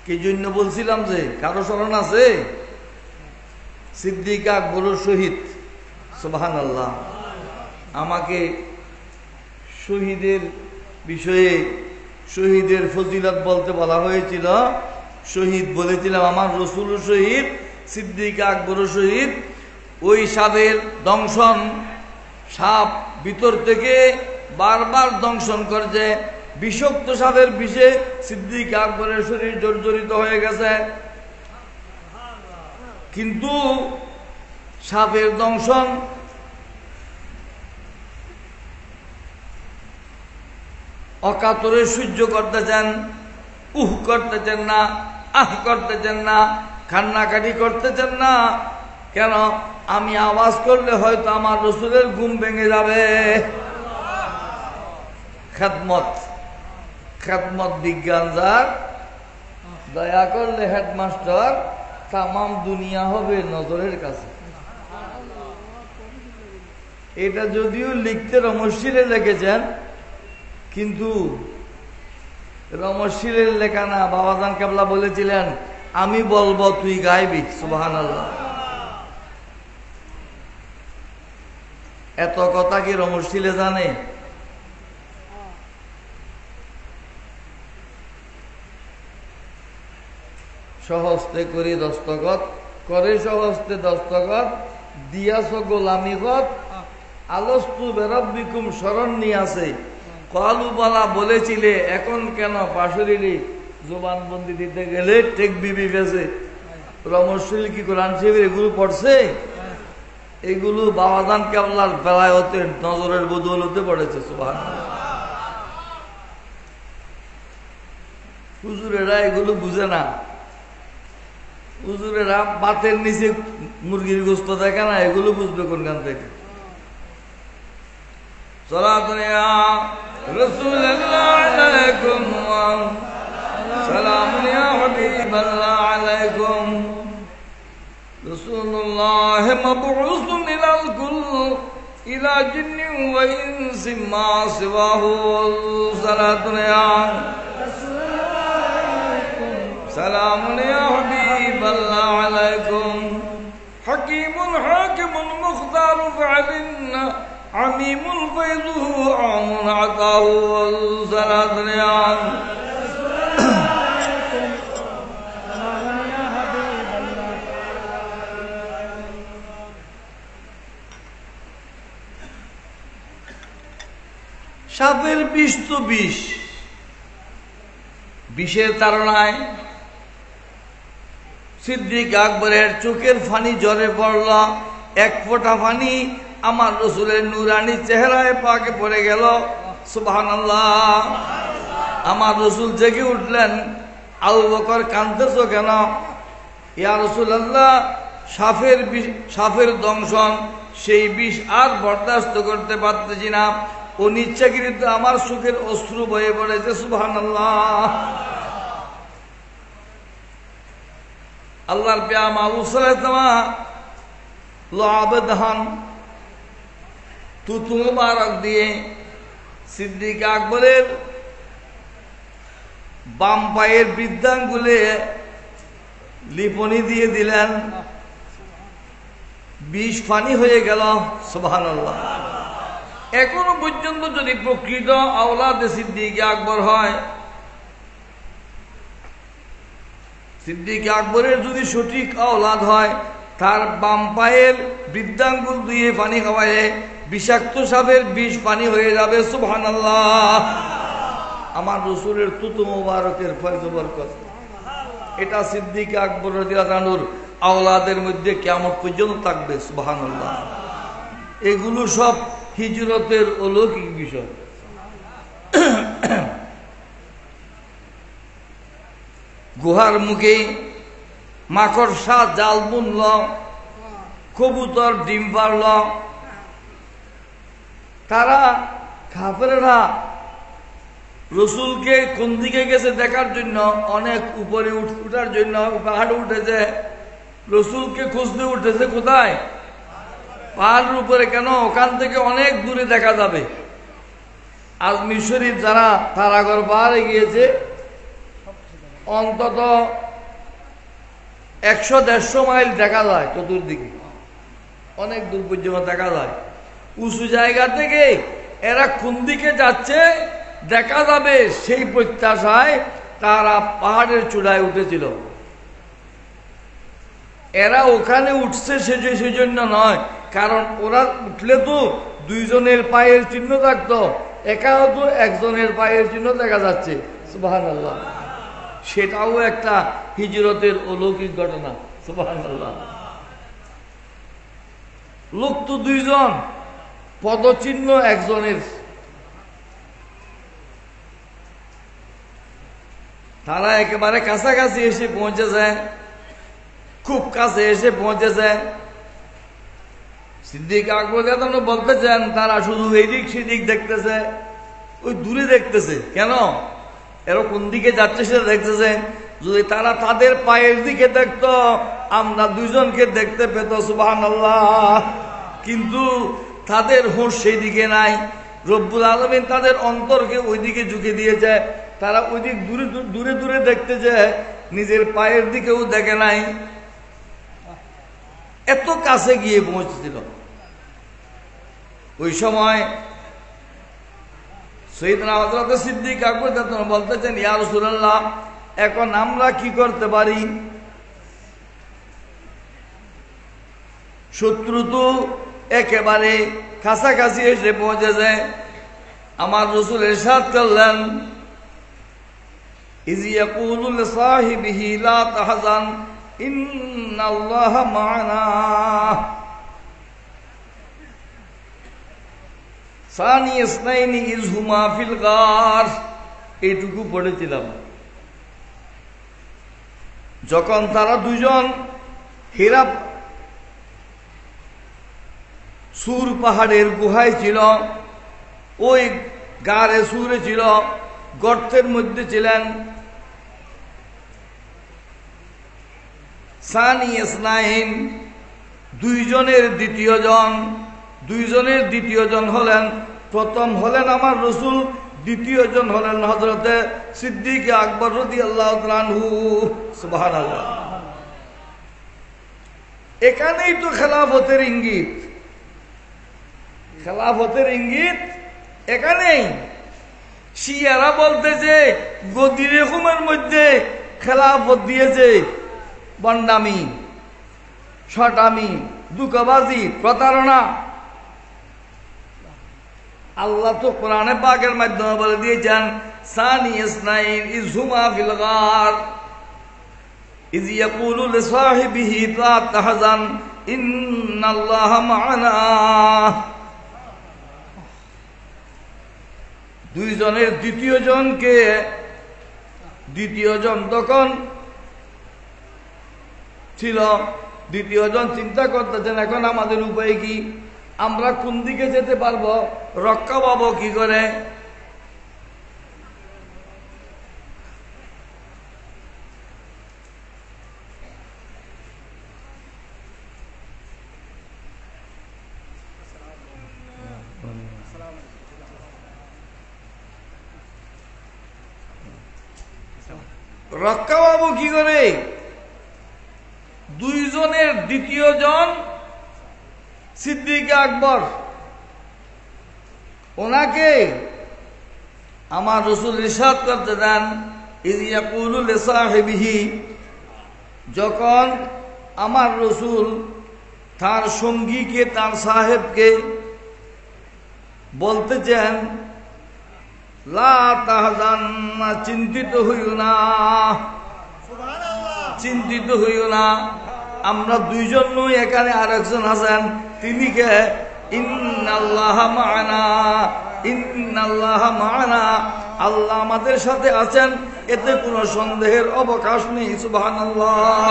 [SPEAKER 1] কি জন্য বলছিলাম? যে কারো স্মরণ আছে? সিদ্দিক আকবর শহীদ। সুবহানাল্লাহ। আমাকে শহীদের বিষয়ে শহীদের ফজিলত বলতে বলা হয়েছিল। শহীদ বলেছিলাম আমার রাসূল শহীদ, সিদ্দিক আকবর শহীদ। ওই সাপের দংশন, সাপ ভিতর থেকে বারবার দংশন করছে, বিষাক্ত সাপের বিষে সিদ্দিক আকবরের শরীর জর্জরিত হয়ে গেছে, কিন্তু সাপের দংশন অকাতরে সহ্য করতেছেন, করতেছেন না, করতেছেন না, কান্নাকাটি করতেছেন না। কেন? আমি আওয়াজ করলে হয়তো আমার রাসূলের ঘুম ভেঙে যাবে। খেদমত বিজ্ঞান যার, দয়া করলে হেডমাস্টার তামাম দুনিয়া হবে নজরের কাছে। এটা যদিও লিখতে রমশিলে লিখেছেন, কিন্তু রমশিলের লেখা না। বাবাজান কেবলা বলেছিলেন আমি বলবো তুই গাইবি। সুবহানাল্লাহ। এত কথা কি রমশিলে জানে? সহস্তে করি দস্তখত, করে সহস্তে দস্তখত, দিয়াছ গোলামি খত, আলস্তু বেরাব্বিকুম শরণ নিয়ে আছে। কলুবালা বলেছিলে, এখন কেন পাশরিলি? জবানবন্দি দিতে গেলে টেক বিবি ফেসে। রমশিল কি কোরআন শরীফের এগুলো পড়ছে? এগুলো বাবাজান কেবলার বেলায়তের নজরের বদৌলতে পড়েছে। সুবহানাল্লাহ। হুজুরেরা এগুলো বুঝে না। হুজুরেরা বাতের নিচে মুরগির গোস্ত দেখে না, এগুলো বুঝবে কোনখান থেকে? সালাতুন ইয়া রাসূলুল্লাহ আলাইকুম ওয়া সালামুন ইয়া হাবিবাল্লাহ আলাইকুম। রাসূলুল্লাহ মাবউসুন ইলাল কুল ইলা জিন্নিন ওয়া ইনসিন মা সিওয়াহু। সালাতুন ইয়া সালামুন ইয়া হাবিবাল্লাহ আলাইকুম। হাকীমুন হাকিমুন মুখতারু ফাআলিন আমিমুল ফায়যুহু আমুন আতাহু। সালাতুন ইয়া সাপের বিষ তো বিষ, বিষের তাড়নায় সিদ্দিক আকবরের চোখের ফানি জ্বরে পড়ল। এক ফোঁটা পানি আমার রাসূলের নূরানি চেহারায় পাকে পড়ে গেল। সুবহানাল্লাহ। আমার রাসূল জেগে উঠলেন। আবু বকর কাঁদতেছো কেন? ইয়া রাসূলুল্লাহ, সাপের দংশন, সেই বিষ আর বরদাস্ত করতে পারতেছি না। অনিচ্ছাকৃত আমার চোখের অশ্রু বয়ে পড়েছে। সুবহানাল্লাহ। আল্লাহর পেয়া আবু সালামা লাবেদহান তুতু মুবারক দিয়ে সিদ্দিক আকবরের বাম পায়ের বৃদ্ধাঙ্গুলে লিপনি দিয়ে দিলেন। বিষ পানি হয়ে গেল। সুবহানাল্লাহ। এখনো পর্যন্ত যদি প্রকৃত আওলাদে সিদ্দিক আকবর হয়, সিদ্দিক আকবরের যদি সঠিক আওলাদ হয়, তার বাম পায়ের বৃদ্ধাঙ্গুল দিয়ে পানি খাওয়ায় বিষাক্ত সাপের বিষ পানি হয়ে যাবে। সুবহানাল্লাহ। আমার রসুলের তুতু মোবারকের ফয়জ বরকত। এটা সিদ্দিক আকবর রাদিয়াল্লাহু আনহুর আওলাদের মধ্যে কিয়ামত পর্যন্ত থাকবে। সুবহানাল্লাহ। এগুলো সব হিজরতের অলৌকিক বিষয়। গুহার মুখে মাকড়সা জাল বুনল, কবুতর ডিম পারল। তারা কাফেররা রসুলকে কোন দিকে গেছে দেখার জন্য অনেক উপরে উঠার জন্য পাহাড়ে উঠেছে। রসুলকে খুঁজতে উঠেছে কোথায়? পাহাড়ের উপরে। কেন? ওখান থেকে অনেক দূরে দেখা যাবে। আজমির শরীফ যারা তারাগড় পাহাড়ে গিয়েছে, অন্তত 100-150 মাইল দেখা যায় চতুর্দিকে, অনেক দূর পর্যন্ত দেখা যায়। উঁচু জায়গা থেকে এরা কোন দিকে যাচ্ছে দেখা যাবে, সেই প্রত্যাশায় তারা পাহাড়ের চূড়ায় উঠেছিল। এরা ওখানে উঠছে সেজন্য নয়, কারণ ওরা উঠলে তো দুইজনের পায়ের চিহ্ন থাকতো, একাও তো একজনের পায়ের চিহ্ন দেখা যাচ্ছে। সুবহানাল্লাহ। সেটাও একটা হিজরতের অলৌকিক ঘটনা। সুবহানাল্লাহ। লোক তো দুইজন, পদচিহ্ন একজনের। তারা একেবারে কাছাকাছি এসে পৌঁছেছে, খুব কাছে এসে পৌঁছেছে। সিদ্দিক আকবর রাদিয়াল্লাহু আনহু বলতেছেন তারা শুধু এদিক সেদিক দেখতেছে, ওই দূরে দেখতেছে। কেন? এরা কোন দিকে যাচ্ছে সেটা দেখতেছে। যদি তারা তাদের পায়ের দিকে দেখতো, আমরা দুইজনকে দেখতে পেত। সুবহানাল্লাহ। কিন্তু তাদের হুঁশ সেই দিকে নাই। রব্বুল আলামিন তাদের অন্তরকে ওইদিকে ঝুঁকে দিয়েছে। তারা ওইদিক দূরে দূরে দেখতেছে, নিজের পায়ের দিকেও দেখে নাই। এত কাছে গিয়ে পৌঁছেছিল। ওই সময় সাইয়েদনা হযরত সিদ্দিক আকবর রাদিয়াল্লাহু আনহু বলতেছেন, ইয়া রাসূলুল্লাহ, এখন আমরা কি করতে পারি? শত্রু তো একেবারে কাছাকাছি এসে পৌঁছেছে। আমার রাসূল ইরশাদ করলেন, ইয ইয়াকুলু লিসাহিবিহি লা তাহজান ইন্নাল্লাহা মা'ানা। সানি ইসনাইনি ইয হুমা ফিল গার। এইটুকু পড়েছিলাম। যখন তারা দুজন হীরা সুর পাহাড়ের গুহায় ছিল, ওই গারে সুরে ছিল, গর্তের মধ্যে ছিলেন। সানি ইসনাইন, দুইজনের দ্বিতীয় জন হলেন, প্রথম হলেন আমার রসুল, দ্বিতীয় জন হলেন হযরতে সিদ্দিক আকবর রাদিয়াল্লাহু তাআলা আনহু। সুবহানাল্লাহ। এখানেই তো খেলাফতের ইঙ্গিত। খেলাফতের ইঙ্গিত এখানেই। শিয়ারা বলতেছে গদির হুকুমের মধ্যে খেলাফত দিয়েছে বন্ডামি, শটামি, দুঃখবাজি, প্রতারণা। আল্লাহ তো কোরআনে পাকের মাধ্যমে বলে দিয়েছেন, সানি ইসনাইন ইয হুমা ফিল গার ইয ইয়াকুলু লিসাহিবিহি লা তাহজান ইন্নাল্লাহা মা'ানা। দুইজনের দ্বিতীয় জন তখন ছিল। দ্বিতীয় জন চিন্তা করতেছেন, এখন আমাদের উপায় কি? আমরা কোন দিকে যেতে পারবো? রক্ষা পাবো কি করে? রক্ষা পাবো কি করে? দুইজনের দ্বিতীয় জন সিদ্দিক আকবর, ওনাকে আমার রাসূল ইরশাদ করতে দেন, ইয ইয়াকুলু লিসাহিবিহি, যখন আমার রসুল তার সঙ্গীকে, তার সাহেবকে বলতেছেন, লা তাহজান, চিন্তিত হইও না, চিন্তিত হইও না। আমরা দুইজন নই, এখানে আরেকজন আছেন। তিনি কে? ইন্নাল্লাহ মা'ানা, ইন্নাল্লাহ মা'ানা, আল্লাহ আমাদের সাথে আছেন, এতে কোনো সন্দেহের অবকাশ নেই। সুবহানাল্লাহ।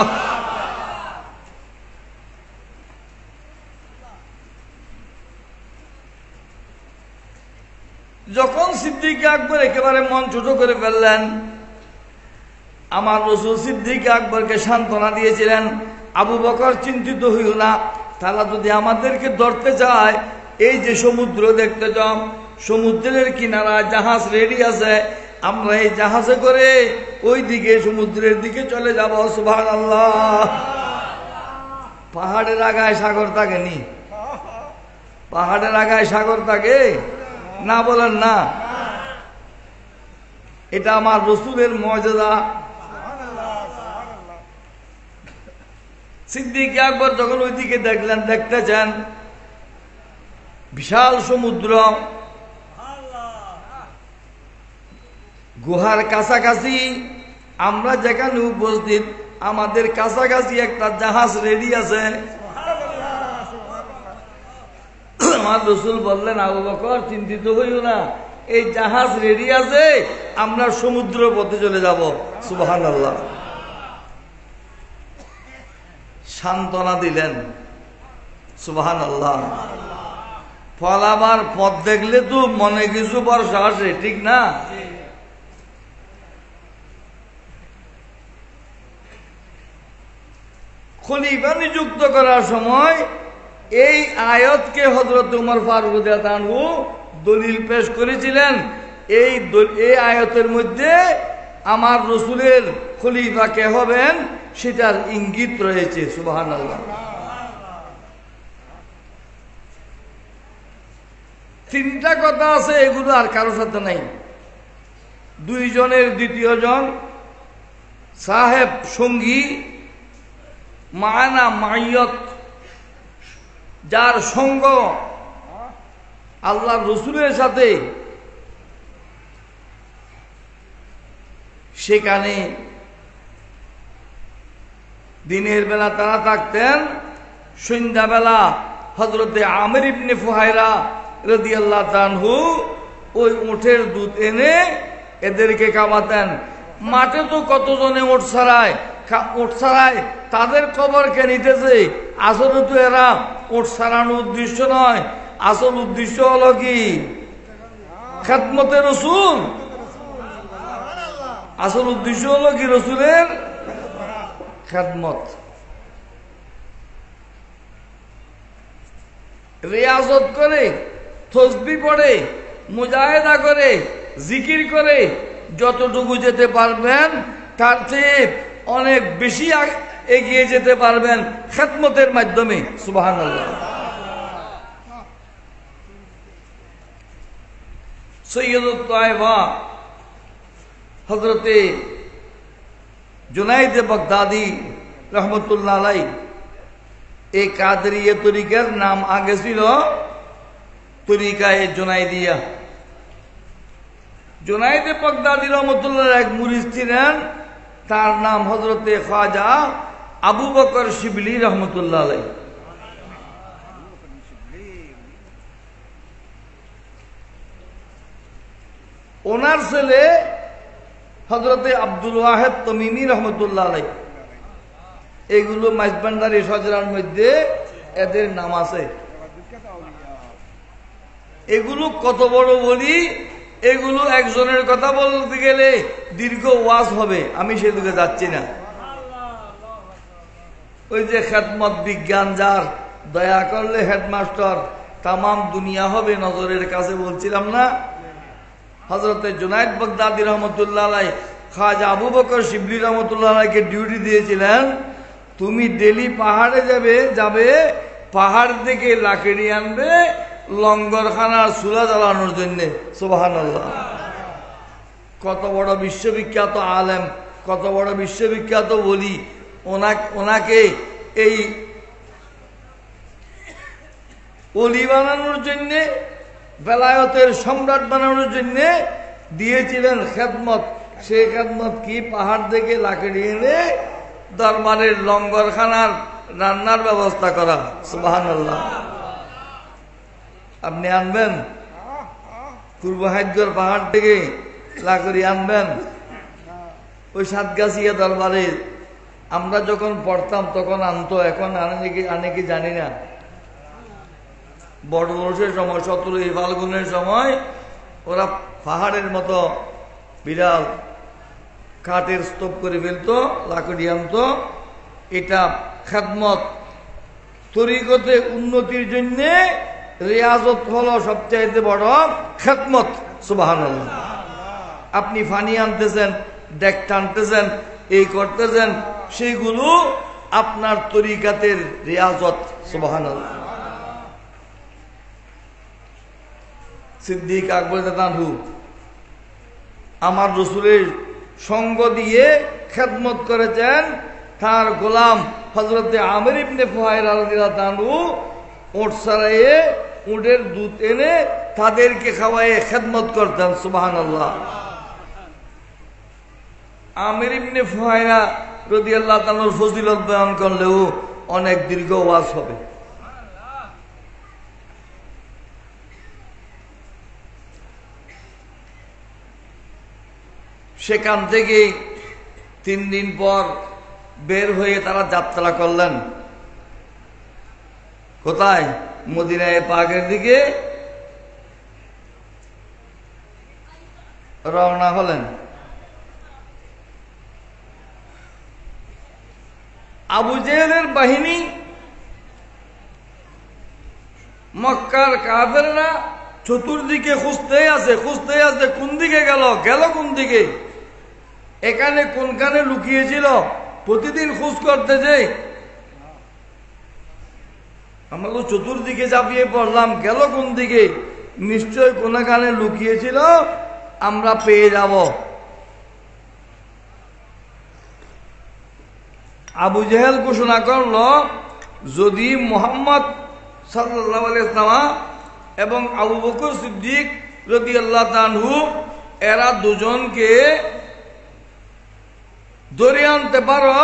[SPEAKER 1] যখন সিদ্দিক আকবর একেবারে মন ছোট করে ফেললেন, আমার রসুল সিদ্দিক আকবরকে সান্ত্বনা দিয়েছিলেন, আবু বকর চিন্তিত হইও না, তারা যদি আমাদেরকে ধরতে চায়, এই যে সমুদ্র দেখতে যাও, সমুদ্রের কিনারায় জাহাজ রেডি আছে, আমরা এই জাহাজে করে ওই দিকে সমুদ্রের দিকে চলে যাব। সুবহানাল্লাহ। পাহাড়ের আগায় সাগর থাকেনি? পাহাড়ের আগায় সাগর থাকে না? বলেন না। এটা আমার রসুলের মর্যাদা। সিদ্দিক আকবর যখন ওইদিকে দেখলেন, দেখতেছেন বিশাল সমুদ্র, গুহার কাছাকাছি আমরা যেখানে উপস্থিত, আমাদের কাছাকাছি একটা জাহাজ রেডি আছে। আমার রসুল বললেন, আবু বকর চিন্তিত হইও না, এই জাহাজ রেডি আছে, আমরা সমুদ্র পথে চলে যাব। সুবহানাল্লাহ। সান্ত্বনা দিলেন। সুবহানাল্লাহ। ফলাবার পথ দেখলে তো মনে কিছু ভরসা আসে, ঠিক না? খলিফা নিযুক্ত করার সময় এই আয়াতকে হযরত ওমর ফারুক রাদিয়াল্লাহু আনহু দলিল পেশ করেছিলেন। এই আয়াতের মধ্যে আমার রসুলের খলিফা কে হবেন সেটার ইঙ্গিত রয়েছে। সুবহানাল্লাহ। তিনটা কথা আছে, এগুলো আর কারোর সাথে নাই। দুইজনের দ্বিতীয় জন সাহেব, সঙ্গী, মা'ানা, মাইয়ত, যার সঙ্গ আল্লাহ রসুলের সাথে, সেখানে দিনের বেলা তারা থাকতেন, সন্ধ্যাবেলা হযরতে আমির ইবনে ফুহায়রা রাদিয়াল্লাহু আনহু ওই উটের দুধ এনে এদেরকে খাওয়াতেন। মাঠে তো কতজনে উট ছাড়ায়, তাদের কবরকে নিতেছে। আসলে তো এরা উট ছাড়ানোর উদ্দেশ্য নয়, আসল উদ্দেশ্য হলো কি? খেদমতে রসুল। আসল উদ্দেশ্য হলো কি? রসুলের খেদমত। রিয়াজত করে, তসবিহ পড়ে, মুজাহিদা করে, জিকির করে যতটুকু যেতে পারবেন তার চেয়ে অনেক বেশি এগিয়ে যেতে পারবেন খেদমতের মাধ্যমে। সুবহানাল্লাহ। সৈয়দুত তায়েফা হযরতে জুনাইদ বাগদাদি রহমতুল্লাহ আলাইহি, এই কাদরিয়া তরিকার নাম আগে ছিল তরিকায়ে জুনাইদিয়া। জুনাইদ বাগদাদি রহমতুল্লাহ এক মুরিদ ছিলেন, তার নাম হযরতে খাজা আবু বকর শিবলি রহমতুল্লাহ আলাইহি। ওনার ছেলে হযরতে আব্দুল ওয়াহেদ তমিমি রহমতুল্লাহ আলাইহি। এগুলো মাইজবান্ডারি সজরার মধ্যে এদের নাম আছে। এগুলো কত বড় বলি, এগুলো একজনের কথা বলতে গেলে দীর্ঘ ওয়াজ হবে, আমি সেদিকে যাচ্ছি না। ওই যে খেদমত বিজ্ঞান যার, দয়া করলে হেডমাস্টার তামাম দুনিয়া হবে নজরের কাছে, বলছিলাম না? হযরতে জুনাইদ বাগদাদি রহমতুল্লাহ আলাইহি খাজা আবু বকর শিবলি রহমতুল্লাহ আলাইহিকে ডিউটি দিয়েছিলেন, তুমি ডেলি পাহাড়ে যাবে, পাহাড় থেকে লাকড়ি আনবে লঙ্গরখানার চুলা জ্বালানোর জন্য। সুবহানাল্লাহ। কত বড় বিশ্ববিখ্যাত আলেম, কত বড় বিশ্ববিখ্যাত বলি, ওনাকে এই অলি বানানোর জন্য, বেলায়েতের সম্রাট বানানোর জন্য দিয়েছিলেন খেদমত। সেই খেদমত কি? পাহাড় থেকে লাকড়ি এনে দরবারের লঙ্গরখানার রান্নার ব্যবস্থা করা। সুবহানাল্লাহ। আপনি আনবেন পূর্ব হাইদগড় পাহাড় থেকে লাকড়ি আনবেন, ওই সাতগাছিয়া দরবারে আমরা যখন পড়তাম তখন আনতো, এখন আনে কি জানি না। বড় বর্ষের সময় 17 ফাল্গুনের সময় ওরা পাহাড়ের মতো বিড়াল কাঠের স্তূপ করে ফেলতো, লাকড়ি আনতো। এটা খেদমত। তরিকতে উন্নতির জন্য রিয়াজত হলো সবচাইতে বড় খেদমত। সুবহানাল্লাহ। আপনি ফানি আনতেছেন, ডেক টানতেছেন, এই করতেছেন, সেইগুলো আপনার তরিকাতের রিয়াজত। সুবহানাল্লাহ। সিদ্দিক আকবর রাদিয়াল্লাহু আমার রসুলের সঙ্গ দিয়ে খেদমত করেছেন। তার গোলাম হযরতে আমির ইবনে ফুহায়রা রাদিয়াল্লাহু আনহু উট চড়াইয়ে উটের দুধ এনে তাদেরকে খাওয়াইয়ে খেদমত করতেন। সুবহানাল্লাহ। আমির ইবনে ফুহায়রা রাদিয়াল্লাহু তাআলার ফজিলত বয়ান করলেও অনেক দীর্ঘ ওয়াজ হবে। সেখান থেকে 3 দিন পর বের হয়ে তারা যাত্রা করলেন। কোথায়? মদিনায়ে পাকের দিকে রওনা হলেন। আবু জেহেলের বাহিনী, মক্কার কাফেররা চতুর্দিকে খুঁজতে আছে। কোন দিকে গেল কোন দিকে? এখানে কোনখানে লুকিয়েছিল? প্রতিদিন খোঁজ করতে যাই। আমরা তো চতুর্দিকে চাপিয়ে পড়লাম, গেল কোন দিকে? নিশ্চয় কোনখানে লুকিয়েছিল, আমরা পেয়ে যাব। আবু জেহেল ঘোষণা করল, যদি মুহাম্মদ সাল্লাল্লাহু আলাইহি ওয়াসাল্লাম এবং আবু বকর সিদ্দিক রাদিয়াল্লাহু আনহু এরা দুজনকে ধরে আনতে পারো,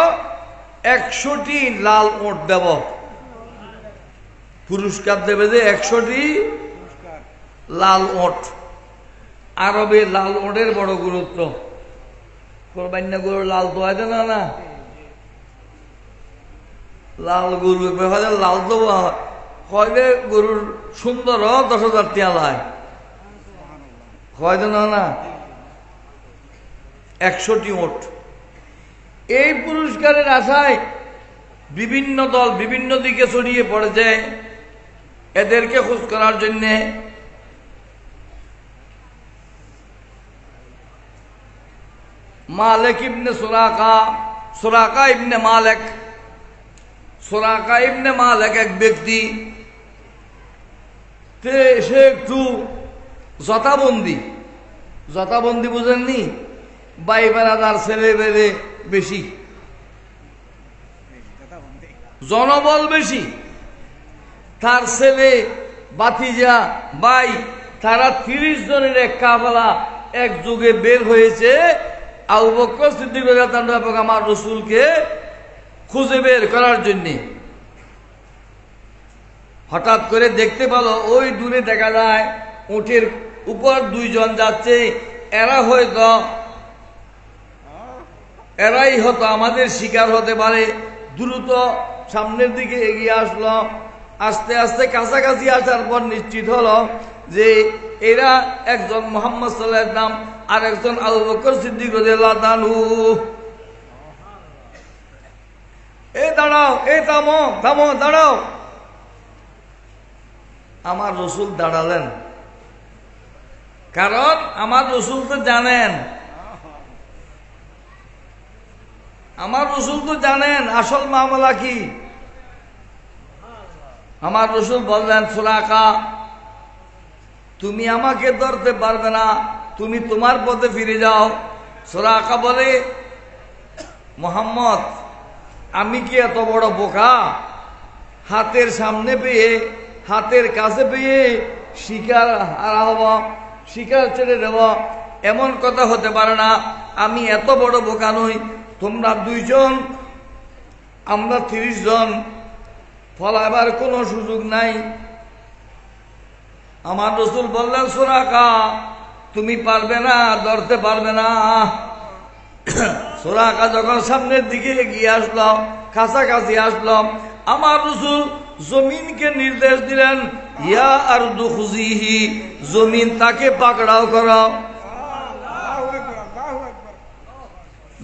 [SPEAKER 1] 100টি লাল উট দেব। পুরস্কার দেবে যে 100টি লাল উট। আরবে লাল উটের বড় গুরুত্ব। কোরবানি গরুর লাল তো হয় না, না লাল গরু লাল তো হয়, গরুর সুন্দর 10,000 টাকা লায় হয় না। 100টি উট। এই পুরস্কারের আশায় বিভিন্ন দল বিভিন্ন দিকে ছড়িয়ে পড়েছে এদেরকে খোঁজ করার জন্যে। মালিক ইবনে সুরাকা ইবনে মালিক এক ব্যক্তি, সে একটু জতাবন্দি বুঝেননি? ভাই বেড়াদার ছেলে বেড়ে বেশি, জনবল বেশি। তার ছেলে, ভাতিজা, ভাই, তারা 30 জনের এক কাফেলা এক যুগে বের হয়েছে আবু বকর সিদ্দিক রাদিয়াল্লাহু আনহু এবং আমার রাসূলকে খুঁজে বের করার জন্য। হঠাৎ করে দেখতে পেল, ওই দূরে দেখা যায় উটের উপর 2 জন যাচ্ছে। এরাই হয়তো আমাদের শিকার হতে পারে। দ্রুত সামনের দিকে এগিয়ে আসলো। আস্তে আস্তে কাছাকাছি আসার পর নিশ্চিত হলো যে এরা একজন মুহাম্মদ সাল্লাল্লাহু আলাইহি ওয়াসাল্লাম আর একজন আবু বকর সিদ্দিক রাদিয়াল্লাহু আনহু। দাঁড়াও, থামো, দাঁড়াও। আমার রাসূল দাঁড়ালেন, কারণ আমার রাসূল তো জানেন, আসল মামলা কি। আমার রাসূল বললেন, সুরাকা, তুমি আমাকে ধরতে পারবে না, তুমি তোমার পথে ফিরে যাও। সুরাকা বলে, মুহাম্মদ, আমি কি এত বড় বোকা? হাতের সামনে পেয়ে, হাতের কাছে পেয়ে শিকার হারা হব, শিকার ছেড়ে দেব, এমন কথা হতে পারে না। আমি এত বড় বোকা নই। তোমরা 2 জন, আমরা 30 জন, ফলাবার কোনো সুযোগ নাই। আমার রাসূল বললেন, সুরাকা তুমি পারবে না, ধরতে পারবে না। সুরাকা যখন সামনের দিকে এগিয়ে আসলো, কাছাকাছি আসলো, আমার রাসূল জমিনকে নির্দেশ দিলেন, ইয়া আরদু খুযিহি, জমিন তাকে পাকড়াও করো,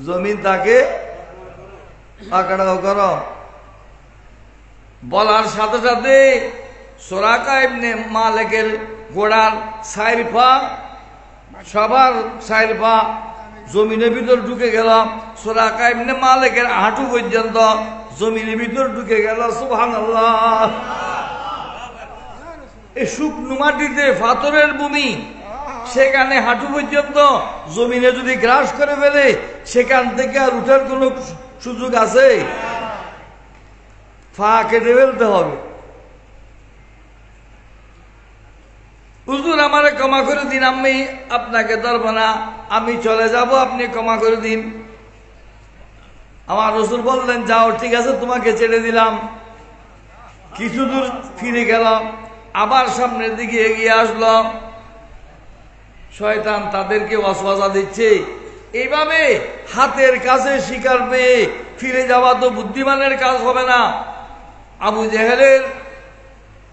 [SPEAKER 1] জমিন তাকে পাকড়াও করো। বলার সাথে সাথে সুরাকা ইবনে মালিকের ঘোড়ার 4 পা, সবার 4 পা জমিনের ভিতর ঢুকে গেল। সুরাকা ইবনে মালিকের হাঁটু পর্যন্ত জমিনের ভিতর ঢুকে গেল। সুবহানাল্লাহ। এই শুকনো মাটিতে, পাথরের ভূমি, সেখানে হাঁটু পর্যন্ত জমিনে যদি গ্রাস করে ফেলে, সেখান থেকে আর উঠার কোনো সুযোগ আছে? পা কেটে ফেলতে হবে। হুজুর আমারে ক্ষমা করে দিন, আমি আপনাকে ধরব না, আমি চলে যাব, আপনি ক্ষমা করে দিন। আমার রাসূল বললেন, যাও, ঠিক আছে, তোমাকে ছেড়ে দিলাম। কিছু দূর ফিরে গেল, আবার সামনের দিকে এগিয়ে আসলো। শয়তান তাদেরকে ওয়াসওয়াসা দিচ্ছে, এইভাবে হাতের কাছে শিকার পেয়ে ফিরে যাওয়া তো বুদ্ধিমানের কাজ হবে না। আবু জেহেলের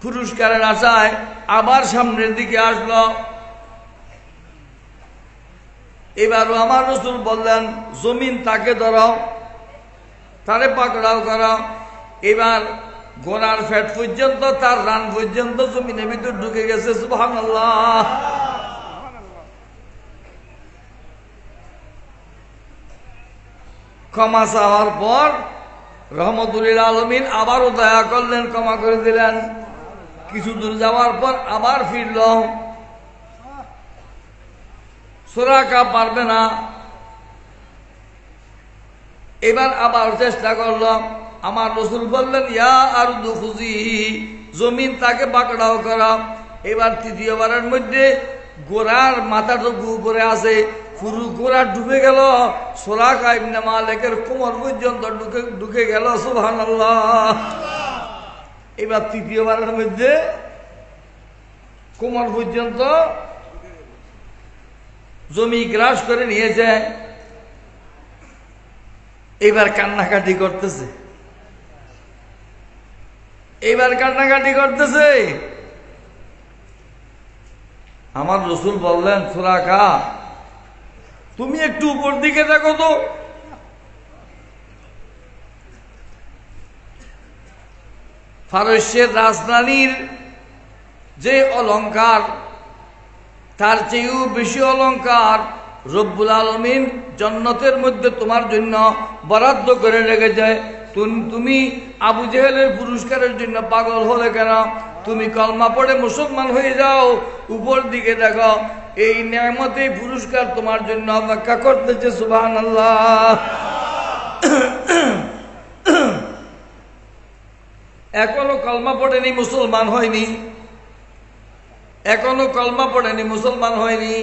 [SPEAKER 1] পুরস্কারের আশায় আবার সামনের দিকে আসলো। এবারও আমার রাসূল বললেন, জমিন তাকে ধরাও, তারে পাকড়াও করো। এবার ঘোড়ার ফেট পর্যন্ত, তার রান পর্যন্ত জমিনের ভিতর ঢুকে গেছে। সুবহানাল্লাহ। ক্ষমা চাওয়ার পর রহমতুল্লিল আলমিন আবারও দয়া করলেন, ক্ষমা করে দিলেন। কিছু দূর যাওয়ার পর আবার ফিরল। সুরাকা পারবে না, এবার আবার চেষ্টা করল। আমার রাসূল বললেন, ইয়া আরদু খুযিহি, জমিন তাকে পাকড়াও করা। এবার তৃতীয়বারের মধ্যে ঘোড়ার মাথাটুকু উপরে আছে, পুরো ঘোড়া ডুবে গেল। সুরাকা ইবনে মালিকের কোমর পর্যন্ত ঢুকে গেল। সুবহানাল্লাহ। এবার তৃতীয়বারের মধ্যে কোমর পর্যন্ত জমি গ্রাস করে নিয়েছে। এবার কান্নাকাটি করতেছে, এবার কান্নাকাটি করতেছে। আমার রাসূল বললেন, সুরাকা তুমি একটু উপর দিকে দেখো তো। ফারস্যের রাজধানীর যে অলংকার, তার চেয়েও বেশি অলংকার রব্বুল আলামিন জান্নাতের মধ্যে তোমার জন্য বরাদ্দ করে রেখেছে। তুমি আবু জেহেলের পুরস্কারের জন্য পাগল হলে কেন? তুমি কলমা পড়ে মুসলমান হয়ে যাও, উপর দিকে দেখো, এই নেয়ামতে পুরস্কার তোমার জন্য অপেক্ষা করতেছে। সুবহানাল্লাহ। এখনো কলমা পড়েনি, মুসলমান হয়নি, এখনো কলমা পড়েনি, মুসলমান হয়নি,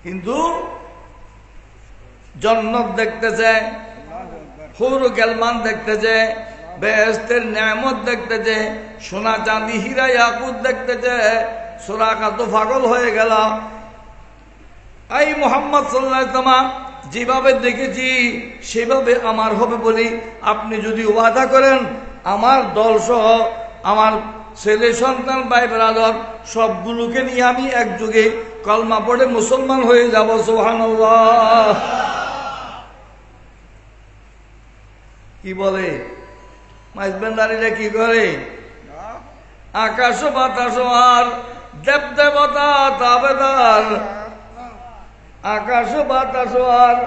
[SPEAKER 1] কিন্তু জান্নাত দেখতেছে, হুর গেলমান দেখতেছে, বেহেশতের নেয়ামত দেখতেছে, সোনা চাঁদি হীরা ইয়াকুত দেখতেছে। সুরাকা তো পাগল হয়ে গেল। এই মুহাম্মদ সাল্লাল্লাহু আলাইহি ওয়াসাল্লাম যেভাবে দেখেছি সেভাবে আমার হবে বলি, আপনি যদি ওয়াদা করেন আমার দল সহ, আমার ছেলে সন্তান, ভাই ব্রাদার সবগুলোকে নিয়ে আমি একযোগে কলমা পড়ে মুসলমান হয়ে যাব। সুবহানাল্লাহ। কি বলে মাইজবেন্দারিরা, কি করে? আকাশ বাতাস আর দেব দেবতা তাবেদার, আকাশ বাতাস আর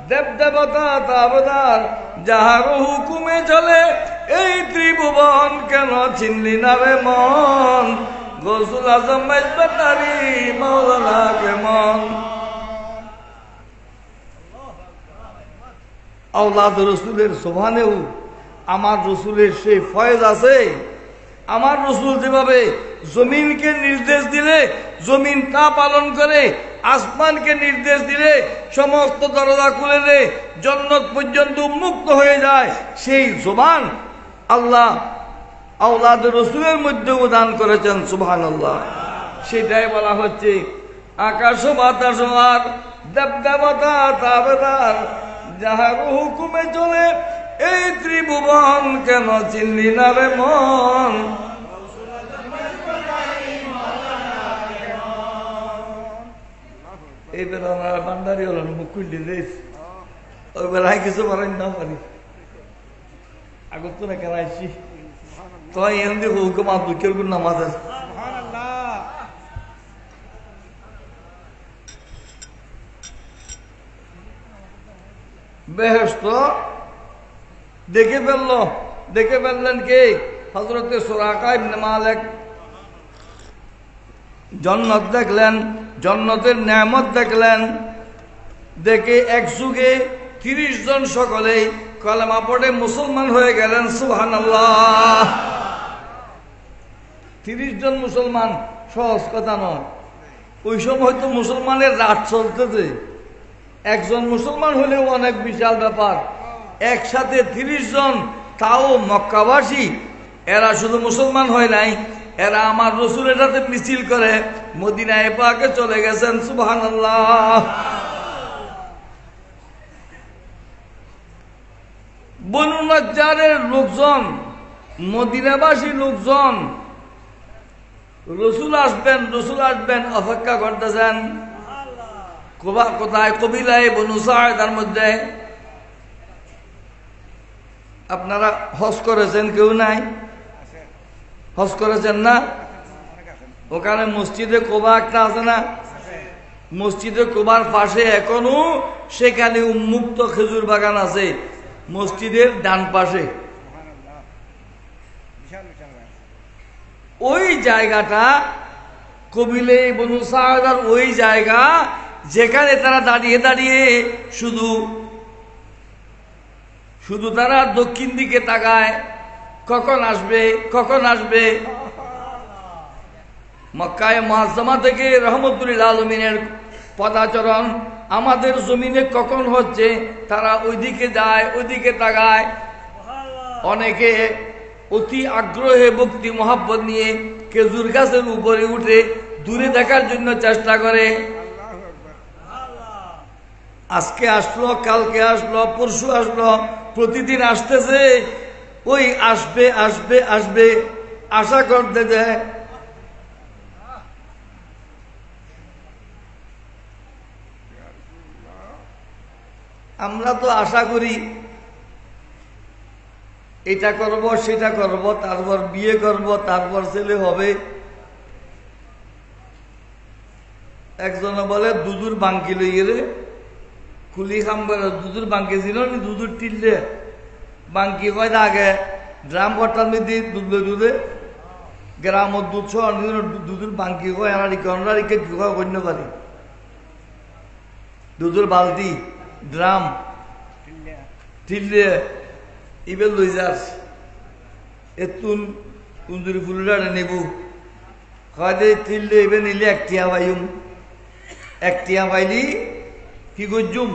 [SPEAKER 1] দেব দেবতা তাবেদার, যাহার হুকুমে চলে এই ত্রিভুবন, কেন চিনলি না রে মন? গৌসুল আজম মাইজবেন্দারি মাওলানা কেমন। আওলাদ রসুলের জবানেও আমার রসুলের সেই ফয়েজ আছে। আমার রসুল যেভাবে জমিনকে নির্দেশ দিলে জমিন তা পালন করে, আসমানকে নির্দেশ দিলে সমস্ত দরজা খুলে দে, জান্নাত পর্যন্ত উন্মুক্ত হয়ে যায়, সেই জবান আল্লাহ আওলাদ রসুলের মধ্যেও দান করেছেন। সুবহানাল্লাহ। সেটাই বলা হচ্ছে আকাশ বাতাস আর দেবদেবতা তাবেদার যাহার হুকুমে চলে এই ত্রিভুবন, কেন চিনলি না রে মন। এইবার আমার বান্দারি হল মুখ খুললি দিস, ওই বেলায় কিছু পারেন না পারি আগত তো না কেন আসছি তো এমনি হুকুম আব্দুকের গুণ নামাজ আছে। বেহেশত দেখে ফেললেন কে? হযরতে সুরাকা ইবনে মালিক। জান্নাত দেখলেন, জান্নাতের নেয়ামত দেখলেন, দেখে এক যুগে 30 জন সকলেই কলেমা পড়ে মুসলমান হয়ে গেলেন। সুবহানাল্লাহ। 30 জন মুসলমান সহজ কথা নয়। ওই সময় তো মুসলমানের রাত চলতেছে, একজন মুসলমান হলেও অনেক বিশাল ব্যাপার। একসাথে 30 জন, তাও মক্কাবাসী। এরা শুধু মুসলমান হয় নাই, এরা আমার রসুলের সাথে মিছিল করে মদিনায় পাকে চলে গেছেন। সুবহানাল্লাহ। বনু নজ্জারের লোকজন, মদিনাবাসী লোকজন রসুল আসবেন অপেক্ষা করতেছেন। কোথায়? কবিলায় বনু সাঈদার মধ্যে। আপনারা হজ করেছেন? কেউ নাই? হজ করেছেন না? ওখানে মসজিদে কোবা একটা আছে না? মসজিদে কোবার পাশে এখনো সেখানে উন্মুক্ত খেজুর বাগান আছে, মসজিদের ডান পাশে। ওই জায়গাটা কবিলে বনু সাঈদার ওই জায়গা, যেখানে তারা দাঁড়িয়ে দাঁড়িয়ে শুধু তারা দক্ষিণ দিকে তাকায়, কখন আসবে। মক্কায়ে মুআজ্জামা থেকে রহমতুল আলামিনের পদাচরণ আমাদের জমিনে কখন হচ্ছে, তারা ওইদিকে যায়, ওইদিকে তাকায়। অনেকে অতি আগ্রহে ভক্তি মহব্বত নিয়ে খেজুর গাছের উপরে উঠে দূরে দেখার জন্য চেষ্টা করে। আজকে আসলো, কালকে আসলো, পরশু আসলো, প্রতিদিন আসতেছে। ওই আসবে আশা করতে যায়। আমরা তো আশা করি এটা করব, সেটা করব, তারপর বিয়ে করব, তারপর ছেলে হবে। একজনে বলে দুধুর বাঙ্কি লই গেলে খুলি খাম করে, দুধুর বাঙ্কি ছিল নি, দুধুর টিললে বাঙ্কি কয় আগে ড্রাম ভরটার মধ্যে দুধ লই দুধে গ্রামত দুধ সহ দুধুর বাঙ্কি কয় আনারিকে গণ্য করে। দুধুর বালতি, ড্রাম, টিললে ইবেল লই যাস এতুন কুন্দুরি ফুলটা নেবু কয় টিললে ইবে নিলে একটিয়া পাইলি কি করছুম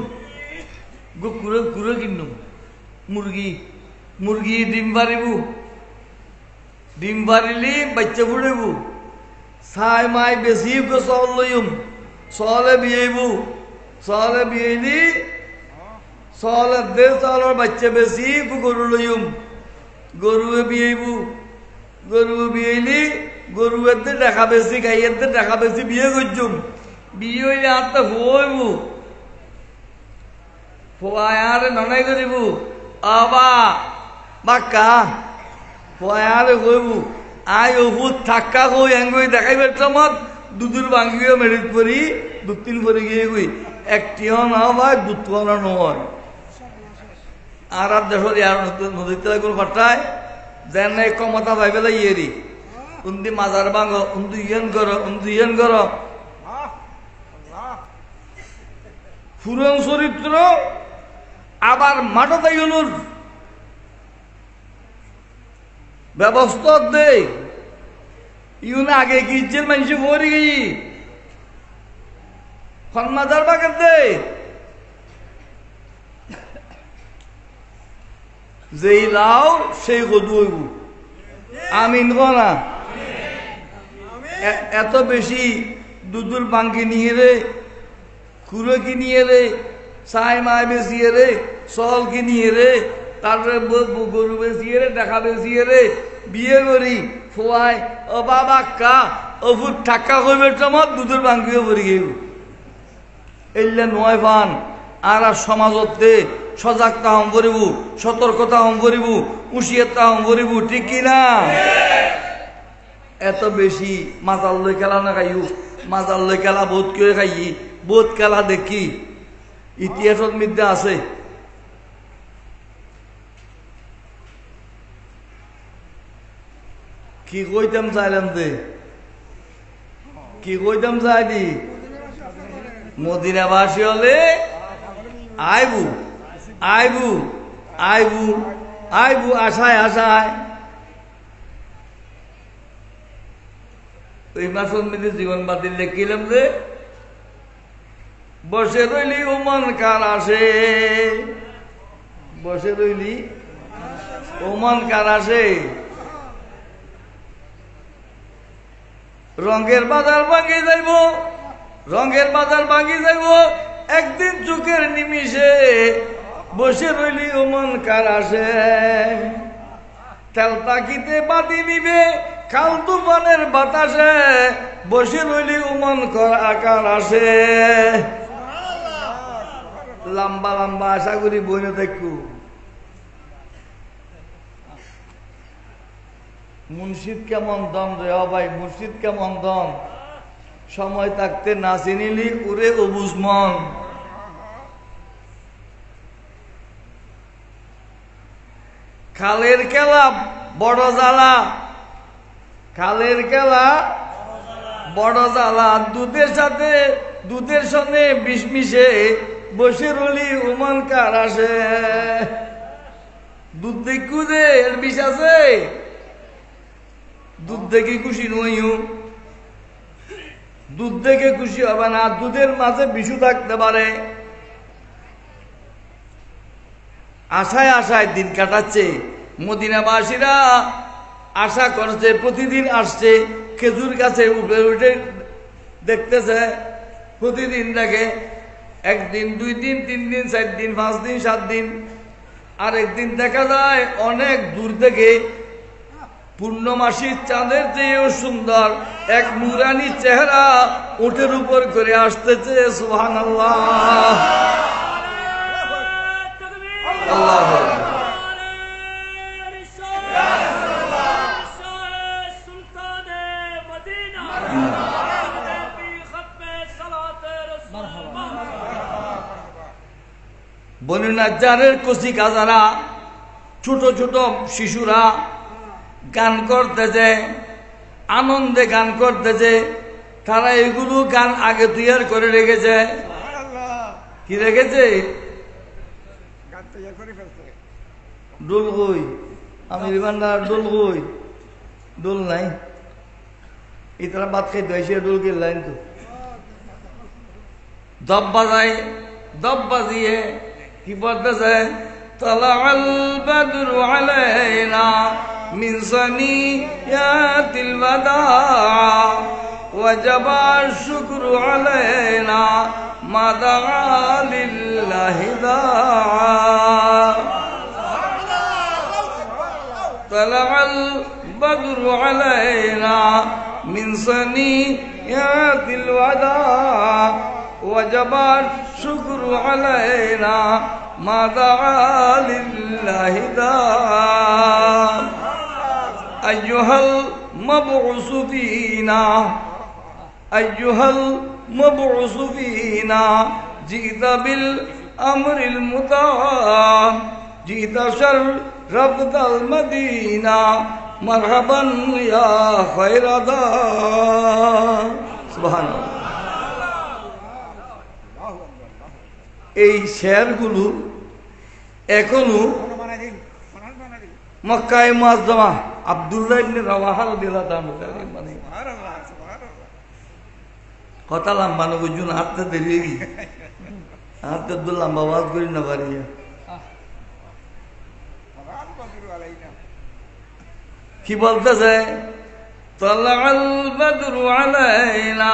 [SPEAKER 1] কুড়ে কিনুম মুরগি ডিম পারিলি বাচ্চা ফুড়েবু ছাই মাই বেশি চল লইম চলে বিয়েলি চলের দে চলের বাচ্চা বেশি গরু লইম গরুয়ে বিয়েলি গরুয়ের দেখা বেশি গাইয়ের দেখা বেশি বিয়ে করছুম বিয়ে হইলে আত্মা ফুয়াইবু ফুয়ারে ননাই করিবু আবা বাক্কা ফুয়ারে কইবু আই ওহুত থাক্কা কই এঙ্গই দেখাইবার সমত দুধুর ভাঙ্গিয়ে মেরিট পরি দুতিন পরে গিয়ে কই একটিও না ভাই দুধ নয়। আর দেশ নদীতে কোনো ঘটায় যেন ক্ষমতা ভাই পেলে ইয়েরি উন্দি মাজার ভাঙো উন্দু ইয়েন করো পুরন চরিত্র আবার মাঠে গেলুর ব্যবস্থা দে ইউন আগে গিয়েছেন মানুষ ভরে গেছি খনমাজার বাগের দে যেই লাও সেই গদু হইব আমিন না এত বেশি দুধুর বাঙ্গি নিয়ে রে কুড়ো কিনিয়ে রে চাই মায় বেচিয়ে রে চল কিনিয়ে রে তারপরে গরু বেচিয়ে রে দেখা বেচিয়ে রে বিয়ে করি ফোয়াই ও বাবা কা ও ফুট ঠাক্কা করবে তোমার দুধুর বাঙ্গিও পড়ে গেল এলে নয় পান আর সমাজতে সজাগতা হম করিব সতর্কতা হম করিব উশিয়তা হম করিব ঠিক কিনা এত বেশি মাজার লই খেলা না খাইও মাজার লই খেলা বোধ করে খাই বোধ খেলা দেখি ইতিহাসের মধ্যে আছে কি কইতাম চাইলাম দে কি কইতাম চাই দি মদিনাবাসী হলে আইবু আইবু আইবু আইবু আশায় আশায় ওই মাসের মধ্যে জীবন বাতিল দেখিলাম যে বসে রইলি ওমান কার আসে বসে রইলি ওমান কার আসে রঙের বাজার ভাঙি যাইব রঙের বাজার ভাঙি যাইব একদিন চোখের নিমিষে বসে রইলি ওমান কার আসে তেল তাকিতে বাতি নিবে কাল তুফানের বাতাসে বসে রইলি ওমান কর আকার আসে লম্বা লম্বা আশা করি বইনে দেখু মুর্শিদ কেমন দম রে ভাই মুর্শিদ কেমন দম সময় থাকতে না চিনিলি উরে অবুজ মন খালের খেলা বড় জ্বালা খালের খেলা বড় জ্বালা দুধের সাথে দুধের সঙ্গে বিষ মিশে বসে রলি ওমান কার আসে দুধ দেখু যে এর বিষ আছে দুধ দেখে খুশি নইও দুধ দেখে খুশি হবে না দুধের মাঝে বিষু থাকতে পারে আশায় আশায় দিন কাটাচ্ছে মদিনাবাসীরা আশা করছে প্রতিদিন আসছে খেজুর গাছে উপরে উঠে দেখতেছে প্রতিদিন দেখে একদিন দুই দিন তিন দিন চার দিন পাঁচ দিন সাত দিন আর একদিন দেখা যায় অনেক দূর থেকে পূর্ণমাসীর চাঁদের চেয়েও সুন্দর এক নুরানি চেহারা উঠের উপর করে আসতেছে সুবহানাল্লাহ আল্লাহ বনু নাজ্জারের কচি কাজারা ছোট ছোট শিশুরা গান করতেছে আনন্দে গান করতেছে তারা এগুলো গান আগে তৈরি করে রেখেছে কি রেখেছে ডোল কই আমি রিমান্ডার ডোল কই ডোল নাই ইতারা ভাত খাইতে হয় সে ডোল কে লাইন তো দব বাজায় দব বাজিয়ে কি বলতেছে তালাআল বাদরু আলাইনা মিন সানিয়াতিল ওয়াদা ওয়াজাবা শুকরু আলাইনা মা দাআ লিল্লাহি দা তালাআল বাদরু আলাইনা মিন সানিয়াতিল ওয়াদা ওয়াজাবা শুকরু আলাইনা মা দাআ লিল্লাহি দা আইয়ুহাল মাবউসু ফিনা আইয়ুহাল মাবউসু ফিনা জিতা বিল আমরিল মুতাআ জিতা শারফতাল মদিনা মারহাবান ইয়া খায়রাদা সুবহানাল্লাহ এই শেরগুলো এখনো মক্কায় মুআজ্জামা আব্দুল্লাহ ইবনে রাওয়াহা রাদিয়াল্লাহু আনহু মানে কথা লম্বা না বুঝুন হাতে দেরি হাতে তো লম্বা আওয়াজ করি না পারি কি বলতেছে তালাল বদরু আলাইনা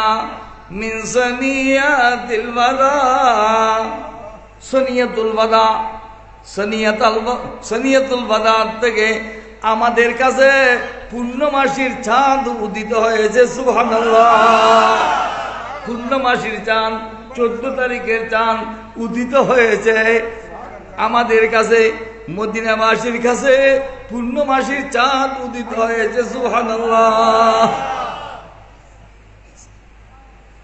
[SPEAKER 1] মিন সানিয়াতিল ওয়াদা সনিয়াতুল ওয়াদা থেকে আমাদের কাছে পূর্ণমাসীর চাঁদ উদিত হয়েছে সুবহানাল্লাহ পূর্ণমাসীর চাঁদ 14 তারিখের চাঁদ উদিত হয়েছে আমাদের কাছে মদিনাবাসীর কাছে পূর্ণমাসীর চাঁদ উদিত হয়েছে সুবহানাল্লাহ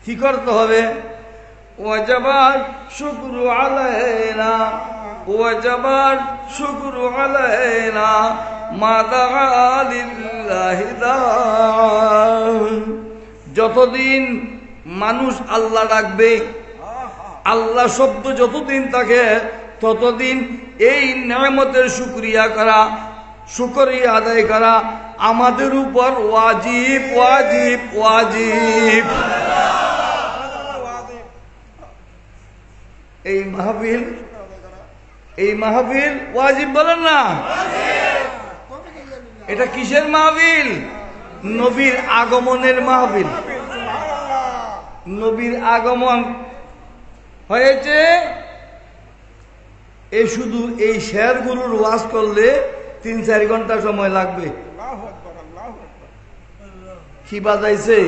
[SPEAKER 1] কি করতে হবে ওয়াজাবাত শুকরু আলাইনা ওয়াজাবাত শুকরু আলাইনা মা দাআ লিল্লাহি যতদিন মানুষ আল্লাহ ডাকবে আল্লাহ শব্দ যতদিন থাকে ততদিন এই নিয়ামতের শুকরিয়া করা শুকরিয়া আদায় করা আমাদের উপর ওয়াজিব ওয়াজিব ওয়াজিব এই মাহফিল ওয়াজিব বলেন না এটা কিসের মাহফিল নবীর আগমনের মাহফিল নবীর আগমন হয়েছে এই শুধু এই শেরগুলোর ওয়াজ করলে 3-4 ঘন্টা সময় লাগবে কি বাজাইছে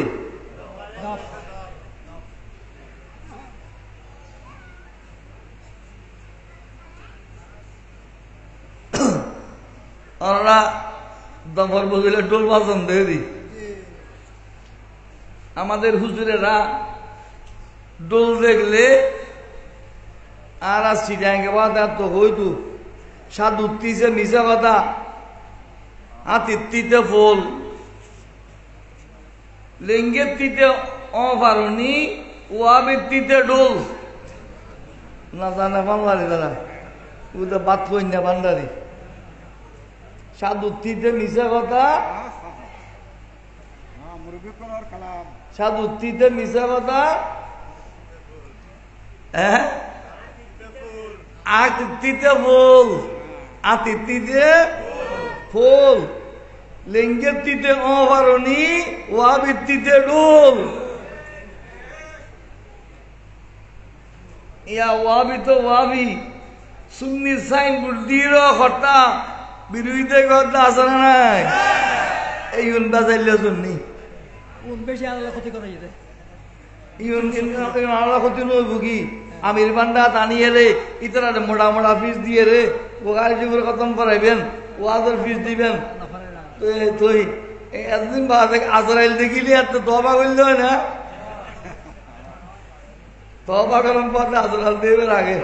[SPEAKER 1] আমরা দফর বজিলে টোল বাজন দেরি আমাদের হুজুরেরা ডোল দেখলে আর সিটাঙ্গে বাদা তো হইতো সাধু তিসে মিশা বাদা হাতির ফুল লিঙ্গের তিতে অপারণী ওয়াবের তিতে ডোল না জানা বাংলারি দাদা ওদের বাদ কইনা বান্দারি সাধু তিতে মিশা কথা সাধু তিতে মিশা কথা আতিতে ফুল আতিতে ফুল লিঙ্গের তিতে অভারণী ওয়াবির তিতে ডোল ইয়া ওয়াবি তো ওয়াবি সুন্নি সাইনবোর্ড দিয়ে হর্তা বিরোধীতে কথা আছে না নাই এই উন বাজাইলে শুননি বেশি আল্লাহ ক্ষতি করে যেতে আল্লাহ ক্ষতি নইব কি আমির বান্ডা টানিয়ে রে ইতরা মোটা মোটা ফিস দিয়ে রে ও গাড়ি যুগের খতম করাইবেন ও আদর ফিস দিবেন তুই এতদিন বাদে আজরাইল দেখিলি আর তো তবা করলে হয় না তবা করার পর আজরাইল দেবে আগে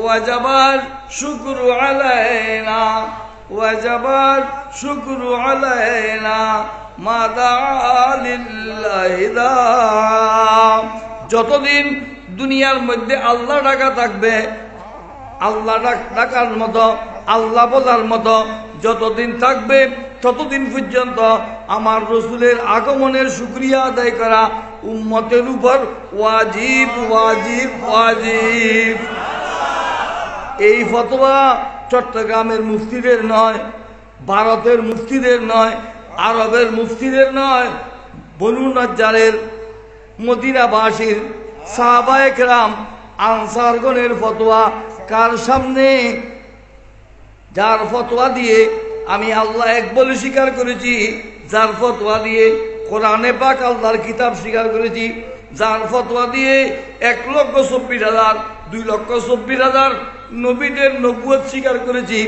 [SPEAKER 1] ওয়াজাবাল শুকরু আলাইনা ওয়াজাবাল শুকরু আলাইনা মা দাআ লিল্লাহি যতদিন দুনিয়ার মধ্যে আল্লাহ ডাকা থাকবে আল্লাহ ডাকার মতো আল্লাহ বলার মতো যতদিন থাকবে ততদিন পর্যন্ত আমার রসুলের আগমনের শুকরিয়া আদায় করা উম্মতের উপর ওয়াজিব ওয়াজিব ওয়াজিব এই ফতোয়া চট্টগ্রামের মুফতিদের নয় ভারতের মুফতিদের নয় আরবের মুফতিদের নয় বনু নজ্জারের মদিনাবাসীর সাহাবায়ে কেরাম আনসারগণের ফতোয়া কার সামনে যার ফতোয়া দিয়ে আমি আল্লাহ এক বলে স্বীকার করেছি যার ফতোয়া দিয়ে কোরআনে পাক আল্লাহর কিতাব স্বীকার করেছি যার ফতোয়া দিয়ে 1,24,000 2,24,000 নবীদের নবুয়ত স্বীকার করেছি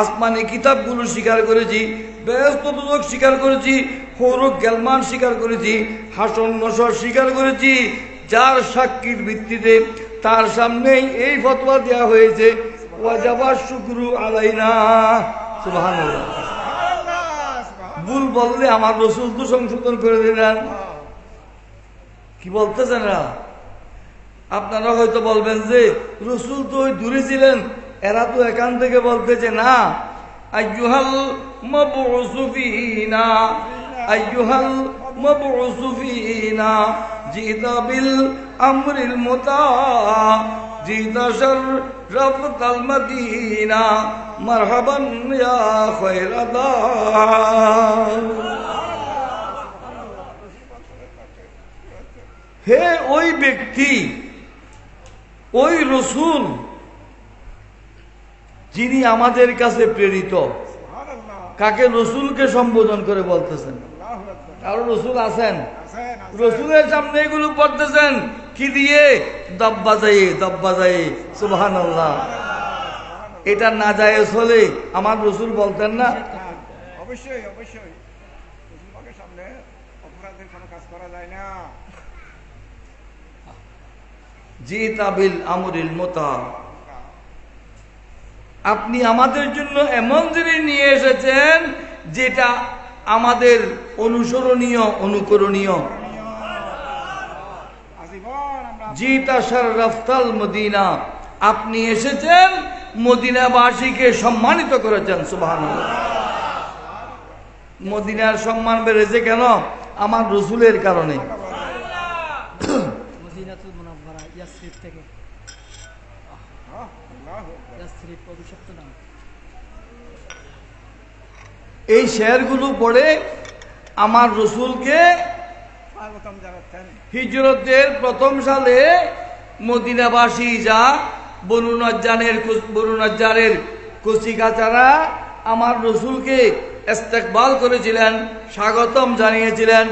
[SPEAKER 1] আসমানি কিতাবগুলো স্বীকার করেছি বেহেশত দোজখ স্বীকার করেছি হৌরক গেলমান স্বীকার করেছি হাসন নসর স্বীকার করেছি যার সাক্ষীর ভিত্তিতে তার সামনেই এই ফতোয়া দেওয়া হয়েছে ওয়াজাবাস শুকরু আলাইনা সুবহানাল্লাহ ভুল বললে আমার রসুল তো সংশোধন করে দিলেন কি বলতেছেন না আপনারা হয়তো বলবেন যে রসুল তো ওই দূরে ছিলেন, এরা তো এখান থেকে বলতেছে না, আইয়ুহাল মাবউসু ফিনা, আইয়ুহাল মাবউসু ফিনা জিতা বিল আমরিল মুতা জিতা শাররাফতাল মদিনা মারহাবান ইয়া খায়রাদা। হে ওই ব্যক্তি, ওই রসুল যিনি আমাদের কাছে প্রেরিত। কাকে? রসুলকে সম্বোধন করে বলতেছেন। কারো রসুল আছেন? রসুলের সামনে এগুলো পড়তেছেন কি দিয়ে? দাব্বা যায় সুবহানাল্লাহ। এটা না যায় হলে আমার রসুল বলতেন না?
[SPEAKER 2] অবশ্যই অবশ্যই, রসুলের সামনে অপরাধের কোনো কাজ করা যায় না।
[SPEAKER 1] জিতা বিল আমরিল মুতা, আপনি আমাদের জন্য এমন জিনিস নিয়ে এসেছেন যেটা আমাদের অনুসরণীয়, অনুকরণীয়। জিতা শাররাফতাল মদিনা, আপনি এসেছেন মদিনাবাসীকে সম্মানিত করেছেন। সুবহানাল্লাহ। মদিনার সম্মান বেড়েছে কেন? আমার রসুলের কারণে।
[SPEAKER 3] মদিনাতুল মুনাওয়ারা ইয়াসরিব থেকে, ইয়াসরিব অভিশপ্ত নাম।
[SPEAKER 1] এই শেরগুলো পড়ে আমার রসুলকে
[SPEAKER 2] স্বাগতম জানাচ্ছেন।
[SPEAKER 1] হিজরতের প্রথম সালে মদিনাবাসী যা বনু নজ্জারের কচিকাচারা আমার রসুলকে ইস্তেকবাল করেছিলেন, স্বাগতম জানিয়েছিলেন,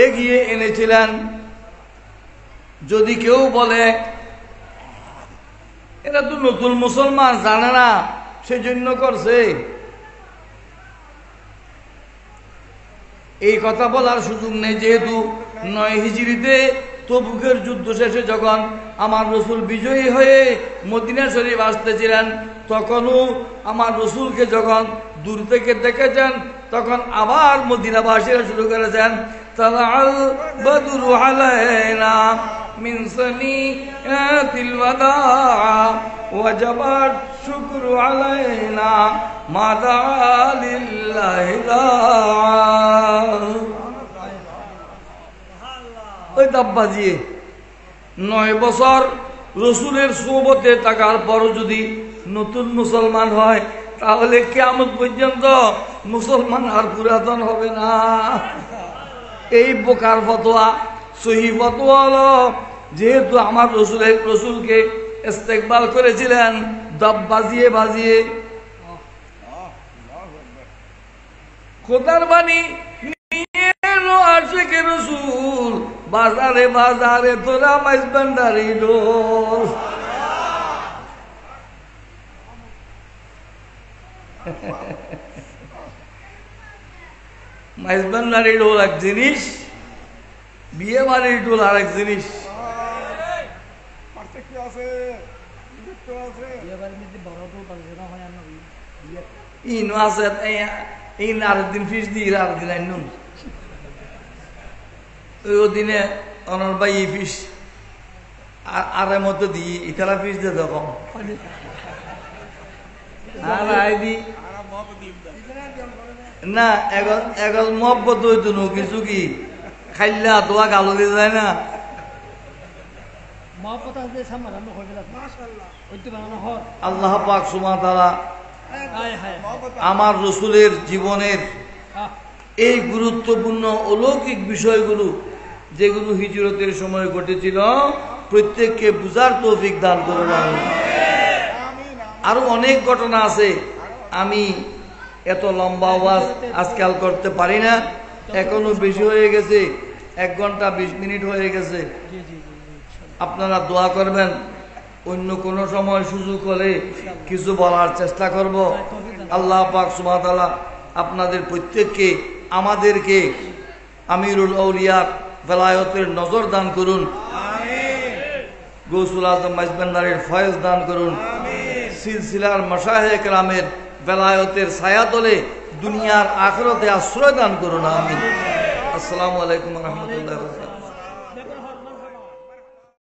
[SPEAKER 1] এগিয়ে এনেছিলেন। যদি কেউ বলে এরা তো নতুন মুসলমান, জানে না, সেজন্য করছে, এই কথা বলার সুযোগ নেই। যেহেতু 9 হিজরিতে তবুকের যুদ্ধ শেষে যখন আমার রসুল বিজয়ী হয়ে মদিনা শরীফ আসতেছিলেন, তখনও আমার রসুলকে যখন দূর থেকে দেখেছেন, তখন আবার মদিনাবাসীরা শুরু করেছেন, তালাল বদরু আলাইনা মিন সানিয়াতিল ওয়াদা ওয়াজাবাত শুকরু আলাইনা মাদা লিল্লাহি। ওই দাব্বাজিয়ে 9 বছর রসুলের সোহবতে থাকার পরও যদি নতুন মুসলমান হয়, তাহলে কিয়ামত পর্যন্ত মুসলমান আর পুরাতন হবে না। এই বোকার ফতোয়া। সহি ফতোয়া হলো, যেহেতু আমার রসুলকে ইস্তেকবাল করেছিলেন দাব বাজিয়ে বাজিয়ে, খোদার বাণী নিয়ে এলো আশিকে রসুল, বাজারে বাজারে তোরা মাইজ ভান্ডারি ডোল। মাইজ ভান্ডারি ডোল এক জিনিস, বিয়ে বাড়ির ডোল আর এক জিনিস। ইনো আছে এই আরেকদিন ফিস দিই, আরেকদিন আইনুন ওই দিনে অনর ভাই এই ফিস আরে মতো দিই, ইতারা ফিস দিয়ে দেখো আর আই দি না। এগল মহব্বত হইতো না কিছু, কি খাইলা দোয়া গালো দিয়ে যায় না। আল্লাহ পাক সুবহানাহু ওয়া তাআলা আমার রসুলের জীবনের এই গুরুত্বপূর্ণ অলৌকিক বিষয়গুলো, যেগুলো হিজরতের সময় ঘটেছিল, প্রত্যেককে বুঝার তৌফিক দান করুন। আরো অনেক ঘটনা আছে, আমি এত লম্বা আওয়াজ আজকাল করতে পারি না, এখনো বেশি হয়ে গেছে, 1 ঘন্টা 20 মিনিট হয়ে গেছে। আপনারা দোয়া করবেন, অন্য কোনো সময় সুযোগ হলে কিছু বলার চেষ্টা করব। আল্লাহ পাক সুবহানাহু ওয়া তাআলা আপনাদের প্রত্যেককে, আমাদেরকে আমিরুল আউলিয়া বেলায়েতের নজর দান করুন, গৌসুল আজম মাইজ ভান্ডারীর ফয়েজ দান করুন, সিলসিলার মাশায়েখ কেরামের বেলায়েতের ছায়াতলে দুনিয়ার আখিরাতে আশ্রয় দান করুন। আমিন। আসসালামু আলাইকুম ওয়া রাহমাতুল্লাহি ওয়া বারাকাতুহু।